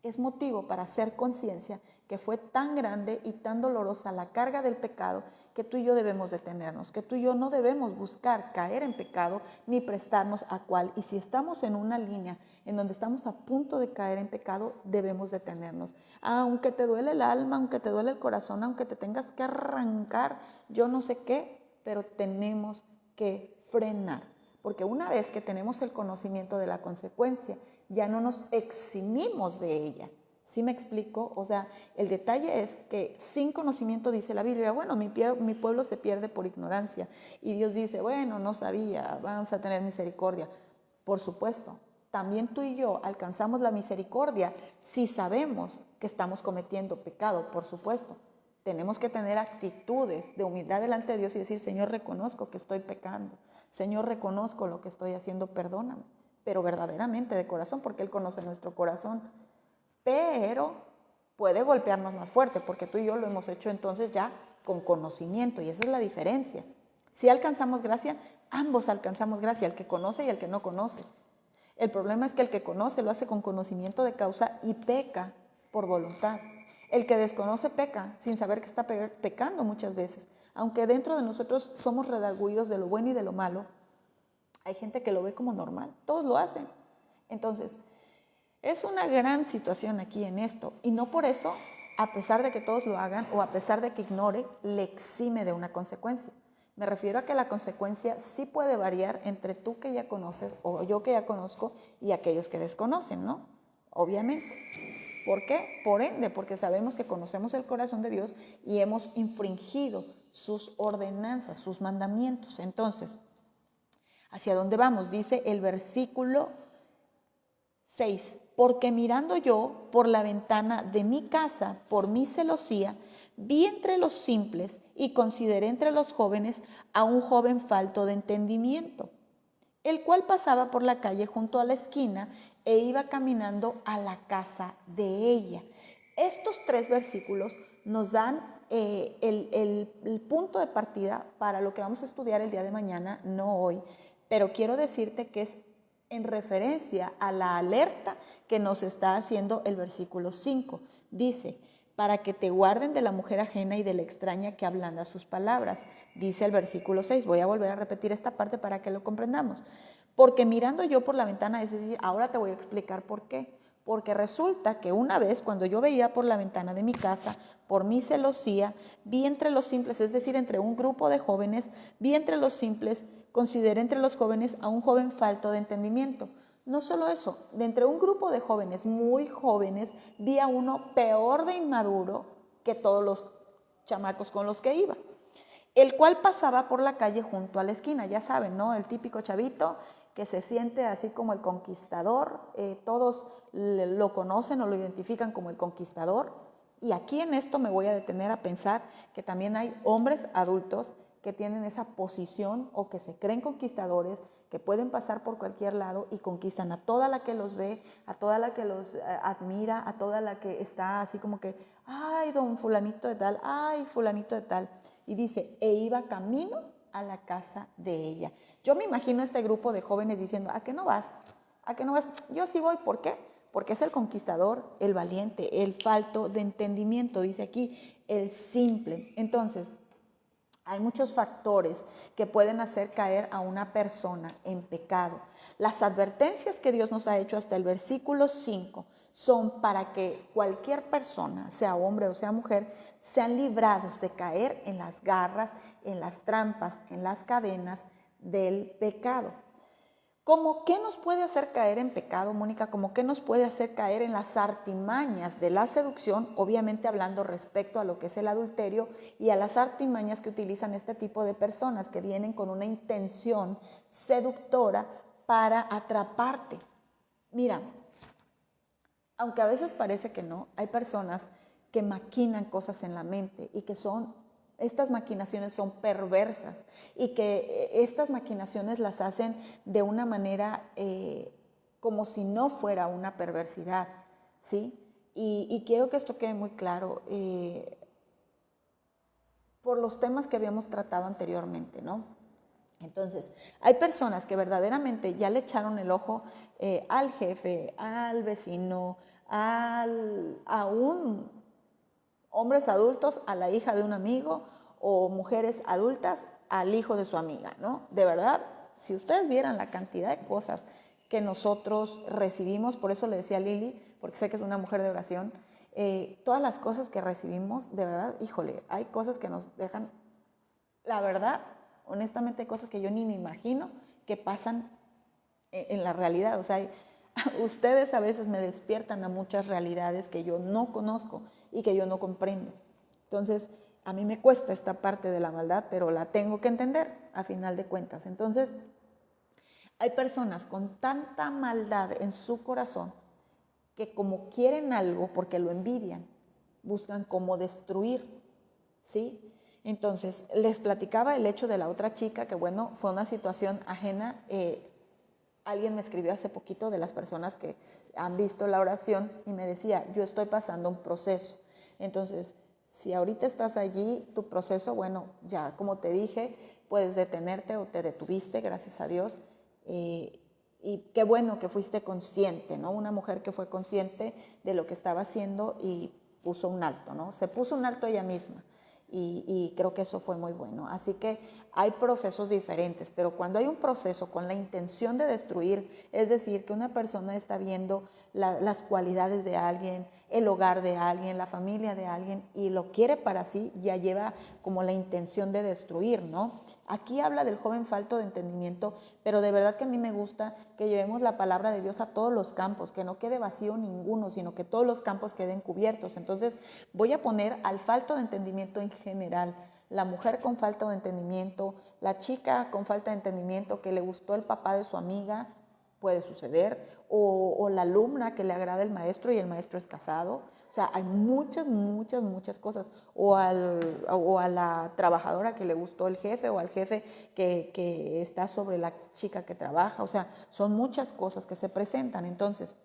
es motivo para hacer conciencia que fue tan grande y tan dolorosa la carga del pecado que tú y yo debemos detenernos, que tú y yo no debemos buscar caer en pecado ni prestarnos a cual. Y si estamos en una línea en donde estamos a punto de caer en pecado, debemos detenernos. Aunque te duele el alma, aunque te duele el corazón, aunque te tengas que arrancar, yo no sé qué, pero tenemos que frenar. Porque una vez que tenemos el conocimiento de la consecuencia, ya no nos eximimos de ella. ¿Sí me explico? O sea, el detalle es que sin conocimiento, dice la Biblia, bueno, mi pueblo se pierde por ignorancia. Y Dios dice, bueno, no sabía, vamos a tener misericordia. Por supuesto, también tú y yo alcanzamos la misericordia si sabemos que estamos cometiendo pecado, por supuesto. Tenemos que tener actitudes de humildad delante de Dios y decir, Señor, reconozco que estoy pecando. Señor, reconozco lo que estoy haciendo, perdóname. Pero verdaderamente de corazón, porque Él conoce nuestro corazón. Pero puede golpearnos más fuerte, porque tú y yo lo hemos hecho entonces ya con conocimiento, y esa es la diferencia. Si alcanzamos gracia, ambos alcanzamos gracia, el que conoce y el que no conoce. El problema es que el que conoce lo hace con conocimiento de causa y peca por voluntad. El que desconoce peca sin saber que está pecando muchas veces. Aunque dentro de nosotros somos redargüidos de lo bueno y de lo malo, hay gente que lo ve como normal, todos lo hacen. Entonces, es una gran situación aquí en esto, y no por eso, a pesar de que todos lo hagan o a pesar de que ignore, le exime de una consecuencia. Me refiero a que la consecuencia sí puede variar entre tú que ya conoces o yo que ya conozco y aquellos que desconocen, ¿no? Obviamente. ¿Por qué? Por ende, porque sabemos que conocemos el corazón de Dios y hemos infringido sus ordenanzas, sus mandamientos. Entonces, ¿hacia dónde vamos? Dice el versículo 6. Porque mirando yo por la ventana de mi casa, por mi celosía, vi entre los simples y consideré entre los jóvenes a un joven falto de entendimiento, el cual pasaba por la calle junto a la esquina e iba caminando a la casa de ella. Estos 3 versículos nos dan el punto de partida para lo que vamos a estudiar el día de mañana, no hoy, pero quiero decirte que es en referencia a la alerta que nos está haciendo el versículo 5. Dice, para que te guarden de la mujer ajena y de la extraña que ablanda sus palabras. Dice el versículo 6, voy a volver a repetir esta parte para que lo comprendamos. Porque mirando yo por la ventana, es decir, ahora te voy a explicar por qué. Porque resulta que una vez cuando yo veía por la ventana de mi casa, por mi celosía, vi entre los simples, es decir, entre un grupo de jóvenes, vi entre los simples, consideré entre los jóvenes a un joven falto de entendimiento. No solo eso, de entre un grupo de jóvenes muy jóvenes, vi a uno peor de inmaduro que todos los chamacos con los que iba, el cual pasaba por la calle junto a la esquina, ya saben, ¿no? El típico chavito que se siente así como el conquistador, todos lo conocen o lo identifican como el conquistador. Y aquí en esto me voy a detener a pensar que también hay hombres adultos que tienen esa posición o que se creen conquistadores, que pueden pasar por cualquier lado y conquistan a toda la que los ve, a toda la que los admira, a toda la que está así como que, ay, don fulanito de tal, ay, fulanito de tal. Y dice, e iba camino a la casa de ella. Yo me imagino a este grupo de jóvenes diciendo, ¿a qué no vas? ¿A qué no vas? Yo sí voy, ¿por qué? Porque es el conquistador, el valiente, el falto de entendimiento, dice aquí, el simple. Entonces, hay muchos factores que pueden hacer caer a una persona en pecado. Las advertencias que Dios nos ha hecho hasta el versículo 5 son para que cualquier persona, sea hombre o sea mujer, sean librados de caer en las garras, en las trampas, en las cadenas del pecado. ¿Cómo qué nos puede hacer caer en pecado, Mónica? ¿Cómo qué nos puede hacer caer en las artimañas de la seducción? Obviamente hablando respecto a lo que es el adulterio y a las artimañas que utilizan este tipo de personas que vienen con una intención seductora para atraparte. Mira, aunque a veces parece que no, hay personas que maquinan cosas en la mente y que estas maquinaciones son perversas y que estas maquinaciones las hacen de una manera como si no fuera una perversidad, ¿sí? Y quiero que esto quede muy claro por los temas que habíamos tratado anteriormente, ¿no? Entonces, hay personas que verdaderamente ya le echaron el ojo al jefe, al vecino, a un hombres adultos a la hija de un amigo o mujeres adultas al hijo de su amiga, ¿no? De verdad, si ustedes vieran la cantidad de cosas que nosotros recibimos, por eso le decía a Lili, porque sé que es una mujer de oración, todas las cosas que recibimos, de verdad, híjole, hay cosas que nos dejan, la verdad, honestamente, hay cosas que yo ni me imagino que pasan en la realidad. O sea, ustedes a veces me despiertan a muchas realidades que yo no conozco y que yo no comprendo. Entonces, a mí me cuesta esta parte de la maldad, pero la tengo que entender a final de cuentas. Entonces, hay personas con tanta maldad en su corazón que como quieren algo porque lo envidian, buscan cómo destruir, ¿sí? Entonces, les platicaba el hecho de la otra chica, que bueno, fue una situación ajena. Alguien me escribió hace poquito de las personas que han visto la oración y me decía, yo estoy pasando un proceso. Entonces, si ahorita estás allí, tu proceso, bueno, ya como te dije, puedes detenerte o te detuviste, gracias a Dios. Y qué bueno que fuiste consciente, ¿no? Una mujer que fue consciente de lo que estaba haciendo y puso un alto, ¿no? Se puso un alto ella misma. Y creo que eso fue muy bueno. Así que hay procesos diferentes, pero cuando hay un proceso con la intención de destruir, es decir, que una persona está viendo las cualidades de alguien, el hogar de alguien, la familia de alguien y lo quiere para sí, ya lleva como la intención de destruir, ¿no? Aquí habla del joven falto de entendimiento, pero de verdad que a mí me gusta que llevemos la palabra de Dios a todos los campos, que no quede vacío ninguno, sino que todos los campos queden cubiertos. Entonces voy a poner al falto de entendimiento en general, la mujer con falta de entendimiento, la chica con falta de entendimiento que le gustó el papá de su amiga, puede suceder, o la alumna que le agrada el maestro y el maestro es casado. O sea, hay muchas cosas. O a la trabajadora que le gustó el jefe o al jefe que está sobre la chica que trabaja. O sea, son muchas cosas que se presentan. Entonces,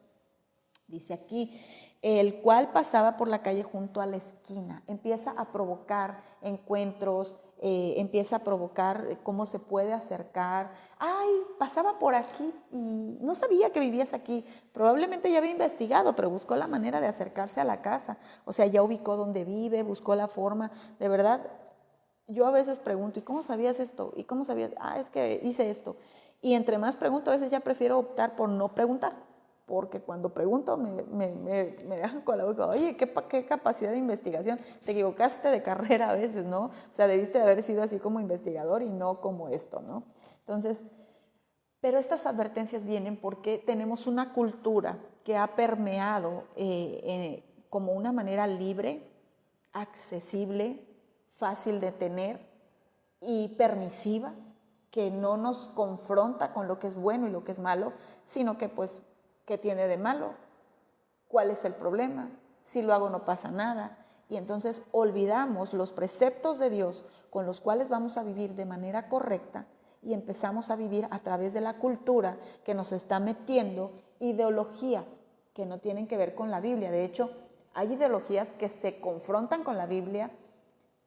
dice aquí, el cual pasaba por la calle junto a la esquina. Empieza a provocar encuentros, empieza a provocar cómo se puede acercar. Ay, pasaba por aquí y no sabía que vivías aquí. Probablemente ya había investigado, pero buscó la manera de acercarse a la casa. O sea, ya ubicó dónde vive, buscó la forma. De verdad, yo a veces pregunto, ¿y cómo sabías esto? ¿Y cómo sabías? Ah, es que hice esto. Y entre más pregunto, a veces ya prefiero optar por no preguntar, porque cuando pregunto me dejan con la boca, oye, ¿qué capacidad de investigación? Te equivocaste de carrera a veces, ¿no? O sea, debiste de haber sido así como investigador y no como esto, ¿no? Entonces, pero estas advertencias vienen porque tenemos una cultura que ha permeado como una manera libre, accesible, fácil de tener y permisiva, que no nos confronta con lo que es bueno y lo que es malo, sino que pues, ¿qué tiene de malo? ¿Cuál es el problema? Si lo hago no pasa nada. Y entonces olvidamos los preceptos de Dios con los cuales vamos a vivir de manera correcta y empezamos a vivir a través de la cultura que nos está metiendo ideologías que no tienen que ver con la Biblia. De hecho, hay ideologías que se confrontan con la Biblia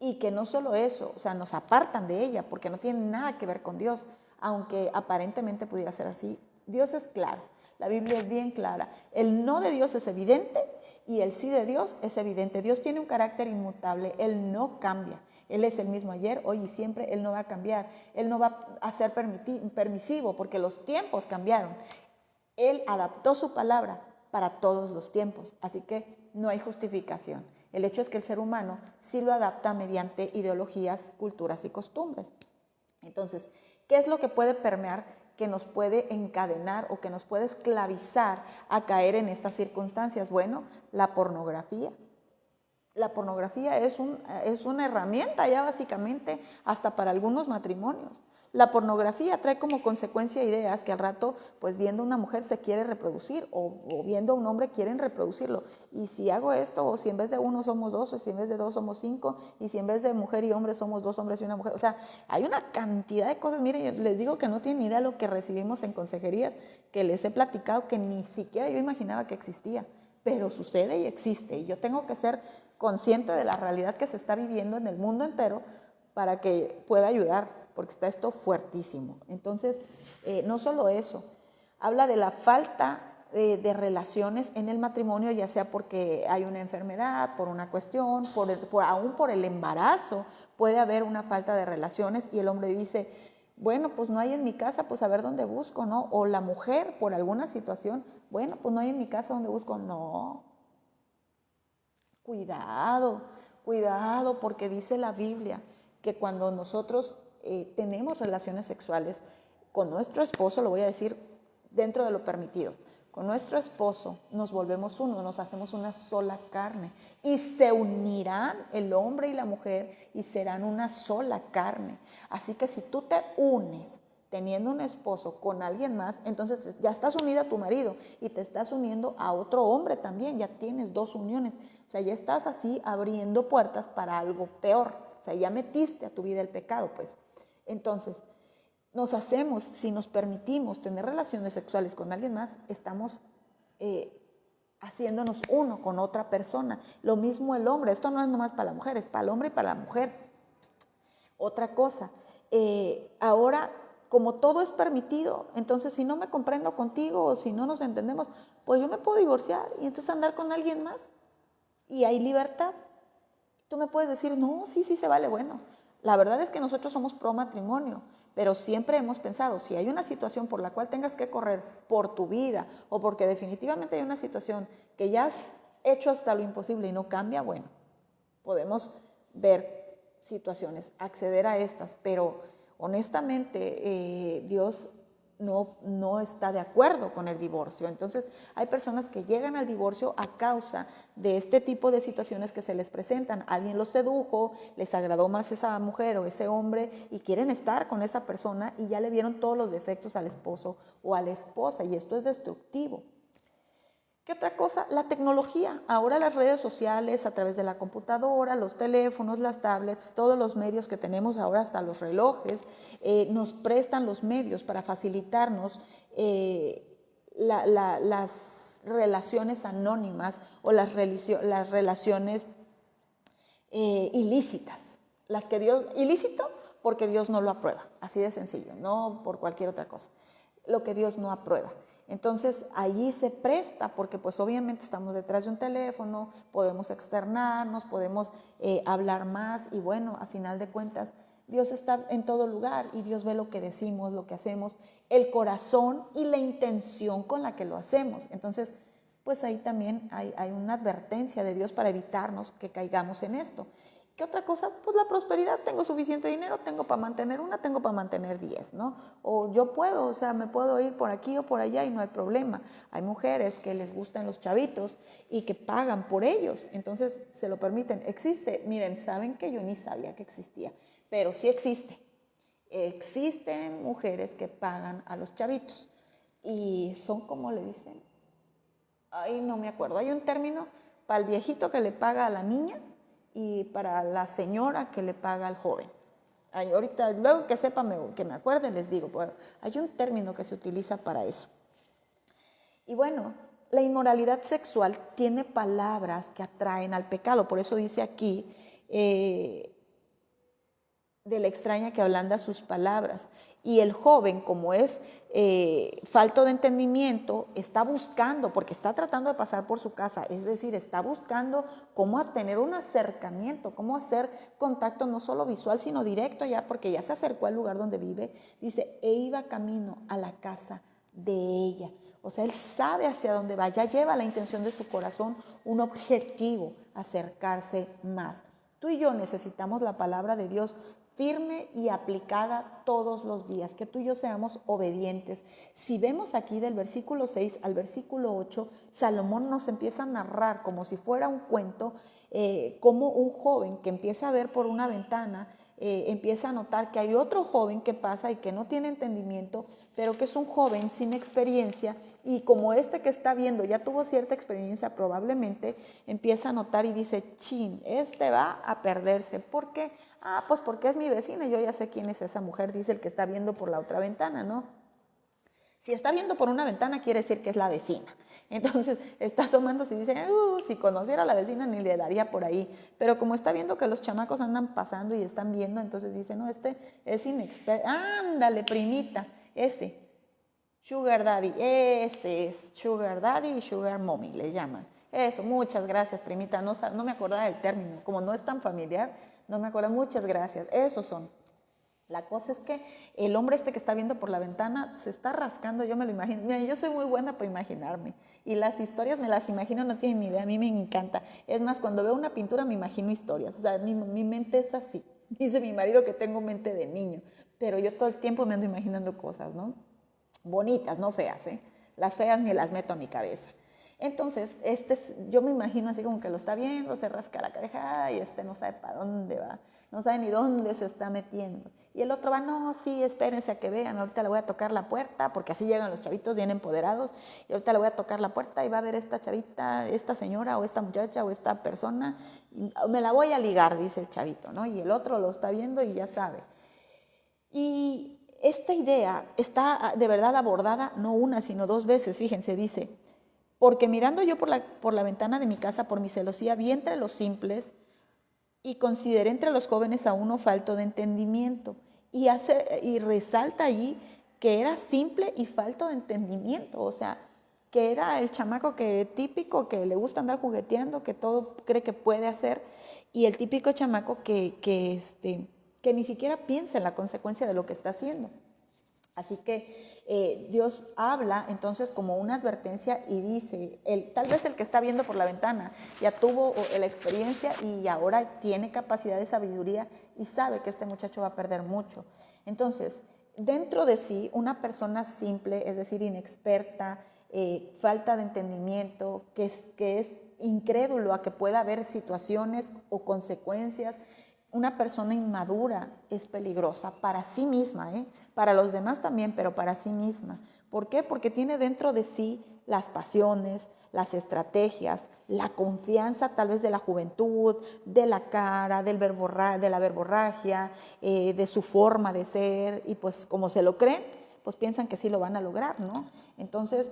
y que no solo eso, o sea, nos apartan de ella porque no tienen nada que ver con Dios, aunque aparentemente pudiera ser así. Dios es claro, la Biblia es bien clara. El no de Dios es evidente y el sí de Dios es evidente. Dios tiene un carácter inmutable, Él no cambia. Él es el mismo ayer, hoy y siempre, Él no va a cambiar. Él no va a ser permisivo porque los tiempos cambiaron. Él adaptó su palabra para todos los tiempos, así que no hay justificación. El hecho es que el ser humano sí lo adapta mediante ideologías, culturas y costumbres. Entonces, ¿qué es lo que puede permear, que nos puede encadenar o que nos puede esclavizar a caer en estas circunstancias? Bueno, la pornografía. La pornografía es una herramienta ya básicamente hasta para algunos matrimonios. La pornografía trae como consecuencia ideas que al rato, pues viendo a una mujer se quiere reproducir o viendo a un hombre quieren reproducirlo. Y si hago esto, o si en vez de uno somos dos, o si en vez de dos somos cinco, y si en vez de mujer y hombre somos dos hombres y una mujer. O sea, hay una cantidad de cosas. Miren, yo les digo que no tienen ni idea de lo que recibimos en consejerías, que les he platicado que ni siquiera yo imaginaba que existía. Pero sucede y existe. Y yo tengo que ser consciente de la realidad que se está viviendo en el mundo entero para que pueda ayudar, porque está esto fuertísimo. Entonces, no solo eso, habla de la falta de relaciones en el matrimonio, ya sea porque hay una enfermedad, por una cuestión, aún por el embarazo, puede haber una falta de relaciones y el hombre dice, bueno, pues no hay en mi casa, pues a ver dónde busco, ¿no? O la mujer, por alguna situación, bueno, pues no hay en mi casa donde busco, no. Cuidado, cuidado, porque dice la Biblia que cuando nosotros tenemos relaciones sexuales con nuestro esposo, lo voy a decir dentro de lo permitido, con nuestro esposo nos volvemos uno, nos hacemos una sola carne y se unirán el hombre y la mujer y serán una sola carne. Así que si tú te unes teniendo un esposo con alguien más, entonces ya estás unida a tu marido y te estás uniendo a otro hombre también, ya tienes dos uniones. O sea, ya estás así abriendo puertas para algo peor. O sea, ya metiste a tu vida el pecado, pues. Entonces, nos hacemos, si nos permitimos tener relaciones sexuales con alguien más, estamos haciéndonos uno con otra persona. Lo mismo el hombre, esto no es nomás para la mujer, es para el hombre y para la mujer. Otra cosa, ahora como todo es permitido, entonces si no me comprendo contigo o si no nos entendemos, pues yo me puedo divorciar y entonces andar con alguien más. Y hay libertad. Tú me puedes decir, no, sí se vale. Bueno, la verdad es que nosotros somos pro matrimonio, pero siempre hemos pensado, si hay una situación por la cual tengas que correr por tu vida o porque definitivamente hay una situación que ya has hecho hasta lo imposible y no cambia, bueno, podemos ver situaciones, acceder a estas, pero honestamente Dios no está de acuerdo con el divorcio. Entonces hay personas que llegan al divorcio a causa de este tipo de situaciones que se les presentan. Alguien los sedujo, les agradó más esa mujer o ese hombre y quieren estar con esa persona y ya le vieron todos los defectos al esposo o a la esposa y esto es destructivo. ¿Qué otra cosa? La tecnología. Ahora las redes sociales, a través de la computadora, los teléfonos, las tablets, todos los medios que tenemos ahora, hasta los relojes, nos prestan los medios para facilitarnos las relaciones anónimas o las relaciones ilícitas. las que Dios, ilícito, porque Dios no lo aprueba, así de sencillo, no por cualquier otra cosa, lo que Dios no aprueba. Entonces allí se presta porque pues obviamente estamos detrás de un teléfono, podemos externarnos, podemos hablar más y bueno, a final de cuentas Dios está en todo lugar y Dios ve lo que decimos, lo que hacemos, el corazón y la intención con la que lo hacemos. Entonces pues ahí también hay una advertencia de Dios para evitarnos que caigamos en esto. ¿Qué otra cosa? Pues la prosperidad, tengo suficiente dinero, tengo para mantener una, tengo para mantener 10, ¿no? O yo puedo, o sea, me puedo ir por aquí o por allá y no hay problema. Hay mujeres que les gustan los chavitos y que pagan por ellos, entonces se lo permiten. Existe, miren, saben que yo ni sabía que existía, pero sí existe. Existen mujeres que pagan a los chavitos y son como le dicen, ay, no me acuerdo, hay un término para el viejito que le paga a la niña y para la señora que le paga al joven. Ay, ahorita, luego que sepa, que me acuerde, les digo, bueno, hay un término que se utiliza para eso. Y bueno, la inmoralidad sexual tiene palabras que atraen al pecado, por eso dice aquí, de la extraña que ablanda sus palabras. Y el joven, como es falto de entendimiento, está buscando, porque está tratando de pasar por su casa, es decir, está buscando cómo tener un acercamiento, cómo hacer contacto no solo visual, sino directo ya, porque ya se acercó al lugar donde vive. Dice, e iba camino a la casa de ella. O sea, él sabe hacia dónde va, ya lleva la intención de su corazón, un objetivo, acercarse más. Tú y yo necesitamos la palabra de Dios firme y aplicada todos los días, que tú y yo seamos obedientes. Si vemos aquí del versículo 6 al versículo 8, Salomón nos empieza a narrar como si fuera un cuento, como un joven que empieza a ver por una ventana, empieza a notar que hay otro joven que pasa y que no tiene entendimiento, pero que es un joven sin experiencia y como este que está viendo ya tuvo cierta experiencia probablemente, empieza a notar y dice, chin, este va a perderse. ¿Por qué? Ah, pues porque es mi vecina, yo ya sé quién es esa mujer, dice el que está viendo por la otra ventana, ¿no? Si está viendo por una ventana quiere decir que es la vecina. Entonces está asomándose y dice, si conociera a la vecina ni le daría por ahí. Pero como está viendo que los chamacos andan pasando y están viendo, entonces dice, no, este es inexperto. Ándale, primita, ese. Sugar Daddy, ese es Sugar Daddy y Sugar Mommy le llaman. Eso, muchas gracias, primita. No me acordaba del término, como no es tan familiar, no me acuerdo. Muchas gracias, esos son. La cosa es que el hombre este que está viendo por la ventana se está rascando, yo me lo imagino. Mira, yo soy muy buena para imaginarme. Y las historias me las imagino, no tienen ni idea, a mí me encanta. Es más, cuando veo una pintura me imagino historias. O sea, mi mente es así. Dice mi marido que tengo mente de niño. Pero yo todo el tiempo me ando imaginando cosas, ¿no? Bonitas, no feas, ¿eh? Las feas ni las meto a mi cabeza. Entonces, yo me imagino así como que lo está viendo, se rasca la cabeza y no sabe para dónde va, no sabe ni dónde se está metiendo. Y el otro va, no, sí, espérense a que vean, ahorita le voy a tocar la puerta, porque así llegan los chavitos bien empoderados, y ahorita le voy a tocar la puerta y va a ver esta chavita, esta señora o esta muchacha o esta persona, y me la voy a ligar, dice el chavito, ¿no? Y el otro lo está viendo y ya sabe. Y esta idea está de verdad abordada no una, sino dos veces, fíjense, dice, porque mirando yo por la ventana de mi casa, por mi celosía, vi entre los simples y consideré entre los jóvenes a uno falto de entendimiento. Y resalta ahí que era simple y falto de entendimiento, o sea, que era el chamaco típico que le gusta andar jugueteando, que todo cree que puede hacer, y el típico chamaco que ni siquiera piensa en la consecuencia de lo que está haciendo. Así que Dios habla entonces como una advertencia y dice, tal vez el que está viendo por la ventana ya tuvo la experiencia y ahora tiene capacidad de sabiduría y sabe que este muchacho va a perder mucho. Entonces, dentro de sí, una persona simple, es decir, inexperta, falta de entendimiento, que es incrédulo a que pueda haber situaciones o consecuencias. Una persona inmadura es peligrosa para sí misma, para los demás también, pero para sí misma. ¿Por qué? Porque tiene dentro de sí las pasiones, las estrategias, la confianza tal vez de la juventud, de la cara, de la verborragia, de su forma de ser, y pues como se lo creen, pues piensan que sí lo van a lograr, ¿no? Entonces,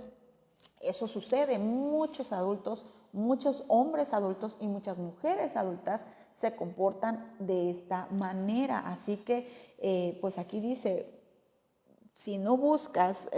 eso sucede. Muchos adultos, muchos hombres adultos y muchas mujeres adultas se comportan de esta manera. Así que, pues aquí dice, si no buscas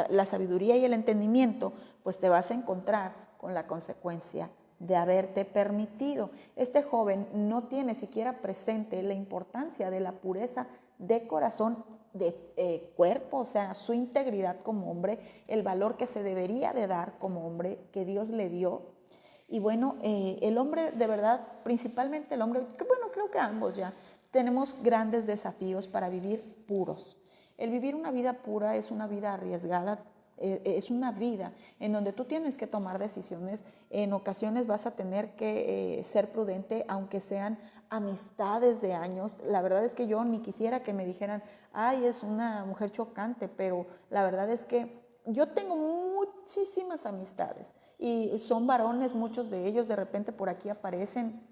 la sabiduría y el entendimiento, pues te vas a encontrar con la consecuencia de haberte permitido. Este joven no tiene siquiera presente la importancia de la pureza de corazón, de cuerpo, o sea, su integridad como hombre, el valor que se debería de dar como hombre que Dios le dio. Y bueno, el hombre de verdad, principalmente el hombre, que bueno, creo que ambos ya tenemos grandes desafíos para vivir puros. El vivir una vida pura es una vida arriesgada, es una vida en donde tú tienes que tomar decisiones. En ocasiones vas a tener que ser prudente, aunque sean amistades de años. La verdad es que yo ni quisiera que me dijeran, ay, es una mujer chocante, pero la verdad es que yo tengo muchísimas amistades y son varones, muchos de ellos de repente por aquí aparecen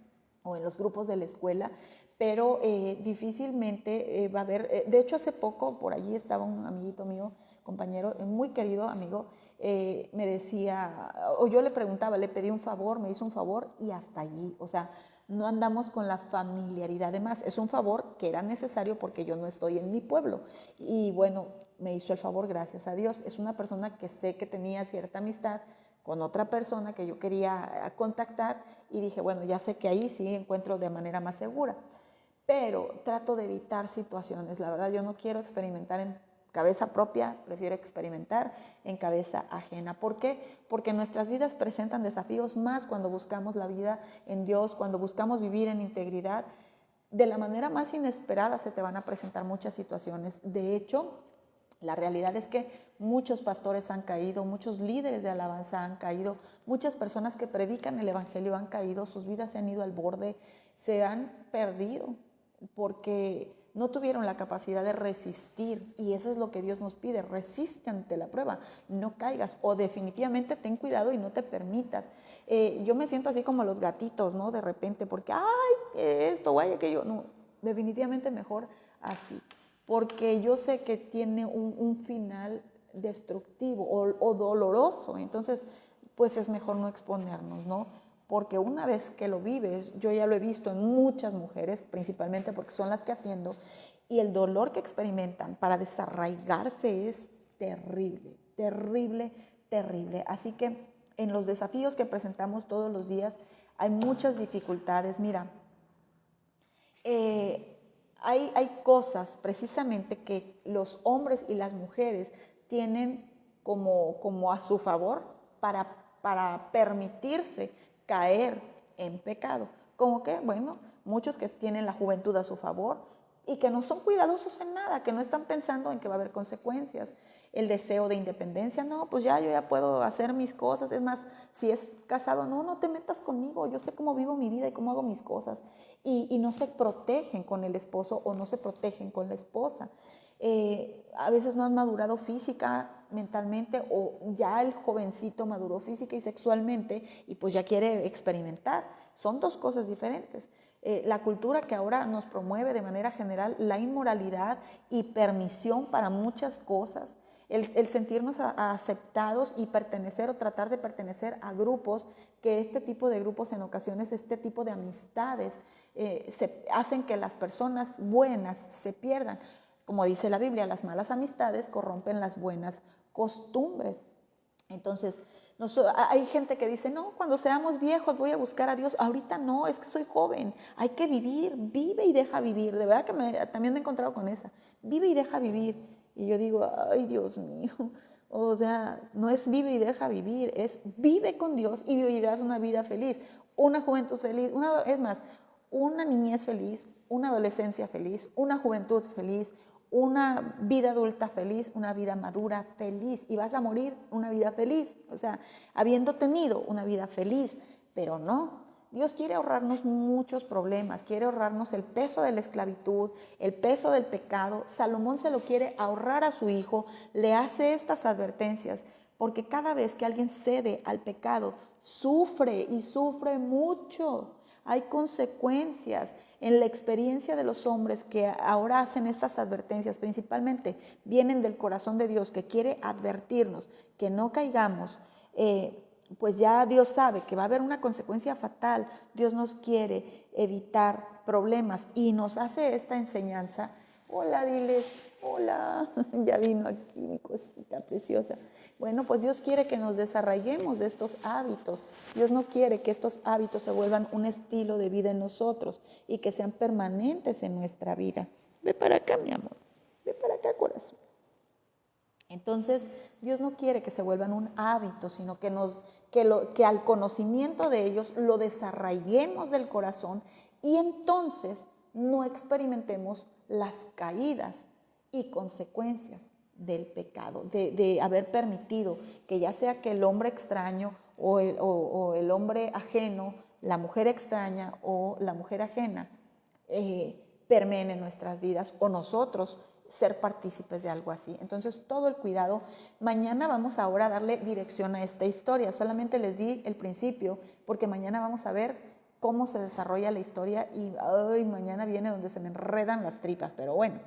o en los grupos de la escuela, pero difícilmente va a haber, de hecho hace poco por allí estaba un amiguito mío, compañero, muy querido amigo, me decía, o yo le preguntaba, le pedí un favor, me hizo un favor y hasta allí, o sea, no andamos con la familiaridad. Además, es un favor que era necesario porque yo no estoy en mi pueblo. Y bueno, me hizo el favor, gracias a Dios. Es una persona que sé que tenía cierta amistad con otra persona que yo quería contactar y dije, bueno, ya sé que ahí sí encuentro de manera más segura. Pero trato de evitar situaciones. La verdad, yo no quiero experimentar en cabeza propia, prefiero experimentar en cabeza ajena. ¿Por qué? Porque nuestras vidas presentan desafíos más cuando buscamos la vida en Dios, cuando buscamos vivir en integridad. De la manera más inesperada se te van a presentar muchas situaciones. De hecho, la realidad es que muchos pastores han caído, muchos líderes de alabanza han caído, muchas personas que predican el evangelio han caído, sus vidas se han ido al borde, se han perdido porque no tuvieron la capacidad de resistir, y eso es lo que Dios nos pide: resiste ante la prueba, no caigas, o definitivamente ten cuidado y no te permitas. Yo me siento así como los gatitos, ¿no? De repente, porque, ay, esto, ay, aquello, no, definitivamente mejor así, porque yo sé que tiene un final destructivo o doloroso, entonces, pues es mejor no exponernos, ¿no? Porque una vez que lo vives, yo ya lo he visto en muchas mujeres, principalmente porque son las que atiendo, y el dolor que experimentan para desarraigarse es terrible, terrible, terrible. Así que en los desafíos que presentamos todos los días hay muchas dificultades. Mira, hay cosas precisamente que los hombres y las mujeres tienen como a su favor para permitirse caer en pecado. Como que, bueno, muchos que tienen la juventud a su favor y que no son cuidadosos en nada, que no están pensando en que va a haber consecuencias. El deseo de independencia, no, pues ya yo ya puedo hacer mis cosas. Es más, si es casado, no, no te metas conmigo, yo sé cómo vivo mi vida y cómo hago mis cosas. Y no se protegen con el esposo o no se protegen con la esposa. A veces no han madurado física, mentalmente, o ya el jovencito maduró física y sexualmente y pues ya quiere experimentar. Son dos cosas diferentes. La cultura que ahora nos promueve de manera general la inmoralidad y permisión para muchas cosas, el sentirnos aceptados y pertenecer o tratar de pertenecer a grupos, que este tipo de grupos en ocasiones, este tipo de amistades hacen que las personas buenas se pierdan. Como dice la Biblia, las malas amistades corrompen las buenas costumbres. Entonces, hay gente que dice, no, cuando seamos viejos voy a buscar a Dios. Ahorita no, es que soy joven, hay que vivir, vive y deja vivir. De verdad que también me he encontrado con esa, vive y deja vivir. Y yo digo, ay, Dios mío, o sea, no es vive y deja vivir, es vive con Dios y vivirás una vida feliz, una juventud feliz, es más, una niñez feliz, una adolescencia feliz, una juventud feliz, una vida adulta feliz, una vida madura feliz, y vas a morir una vida feliz, o sea, habiendo tenido una vida feliz. Pero no, Dios quiere ahorrarnos muchos problemas, quiere ahorrarnos el peso de la esclavitud, el peso del pecado. Salomón se lo quiere ahorrar a su hijo, le hace estas advertencias, porque cada vez que alguien cede al pecado, sufre y sufre mucho. Hay consecuencias. En la experiencia de los hombres que ahora hacen estas advertencias, principalmente vienen del corazón de Dios, que quiere advertirnos que no caigamos. pues ya Dios sabe que va a haber una consecuencia fatal. Dios nos quiere evitar problemas y nos hace esta enseñanza. Hola, diles, hola, ya vino aquí mi cosita preciosa. Bueno, pues Dios quiere que nos desarraiguemos de estos hábitos. Dios no quiere que estos hábitos se vuelvan un estilo de vida en nosotros y que sean permanentes en nuestra vida. Ve para acá, mi amor. Ve para acá, corazón. Entonces, Dios no quiere que se vuelvan un hábito, sino que al conocimiento de ellos lo desarraiguemos del corazón y entonces no experimentemos las caídas y consecuencias del pecado, de haber permitido que ya sea que el hombre extraño o el hombre ajeno, la mujer extraña o la mujer ajena, permeen en nuestras vidas o nosotros ser partícipes de algo así. Entonces, todo el cuidado. Mañana vamos ahora a darle dirección a esta historia. Solamente les di el principio porque mañana vamos a ver cómo se desarrolla la historia y mañana viene donde se me enredan las tripas, pero bueno.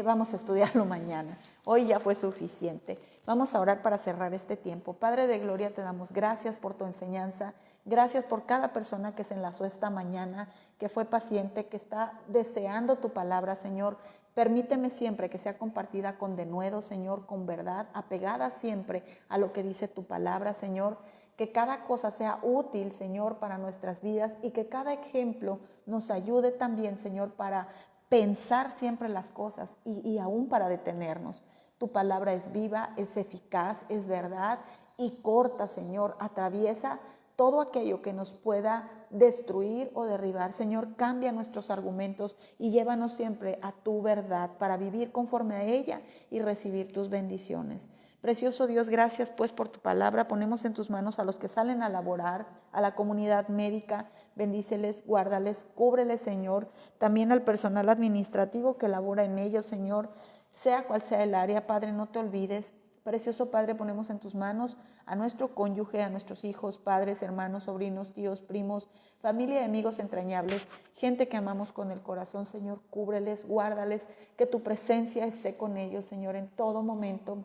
Vamos a estudiarlo mañana. Hoy ya fue suficiente. Vamos a orar para cerrar este tiempo. Padre de gloria, te damos gracias por tu enseñanza. Gracias por cada persona que se enlazó esta mañana, que fue paciente, que está deseando tu palabra, Señor. Permíteme siempre que sea compartida con denuedo, Señor, con verdad, apegada siempre a lo que dice tu palabra, Señor. Que cada cosa sea útil, Señor, para nuestras vidas y que cada ejemplo nos ayude también, Señor, para pensar siempre las cosas y aún para detenernos. Tu palabra es viva, es eficaz, es verdad y corta, Señor. Atraviesa todo aquello que nos pueda destruir o derribar. Señor, cambia nuestros argumentos y llévanos siempre a tu verdad para vivir conforme a ella y recibir tus bendiciones. Precioso Dios, gracias pues por tu palabra. Ponemos en tus manos a los que salen a laborar, a la comunidad médica. Bendíceles, guárdales, cúbreles, Señor. También al personal administrativo que labora en ellos, Señor. Sea cual sea el área, Padre, no te olvides. Precioso Padre, ponemos en tus manos a nuestro cónyuge, a nuestros hijos, padres, hermanos, sobrinos, tíos, primos, familia y amigos entrañables, gente que amamos con el corazón, Señor. Cúbreles, guárdales, que tu presencia esté con ellos, Señor, en todo momento.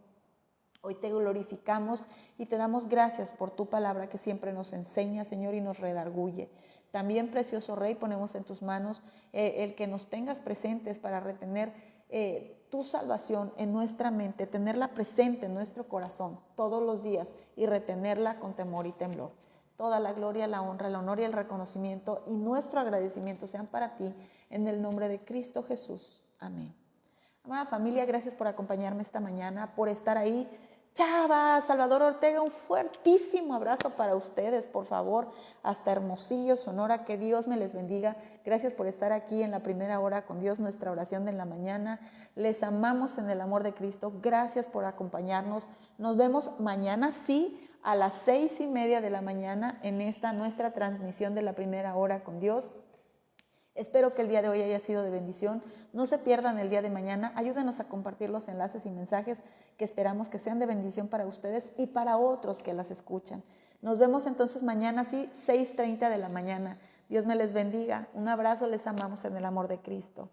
Hoy te glorificamos y te damos gracias por tu palabra que siempre nos enseña, Señor, y nos redarguye. También, precioso Rey, ponemos en tus manos el que nos tengas presentes para retener tu salvación en nuestra mente, tenerla presente en nuestro corazón todos los días y retenerla con temor y temblor. Toda la gloria, la honra, el honor y el reconocimiento y nuestro agradecimiento sean para ti en el nombre de Cristo Jesús. Amén. Amada familia, gracias por acompañarme esta mañana, por estar ahí. Chava, Salvador Ortega, un fuertísimo abrazo para ustedes, por favor, hasta Hermosillo, Sonora, que Dios me les bendiga. Gracias por estar aquí en la primera hora con Dios, nuestra oración de la mañana. Les amamos en el amor de Cristo. Gracias por acompañarnos. Nos vemos mañana, sí, a las 6:30 de la mañana en esta nuestra transmisión de la primera hora con Dios. Espero que el día de hoy haya sido de bendición. No se pierdan el día de mañana. Ayúdenos a compartir los enlaces y mensajes que esperamos que sean de bendición para ustedes y para otros que las escuchan. Nos vemos entonces mañana, sí, 6:30 de la mañana. Dios me les bendiga. Un abrazo, les amamos en el amor de Cristo.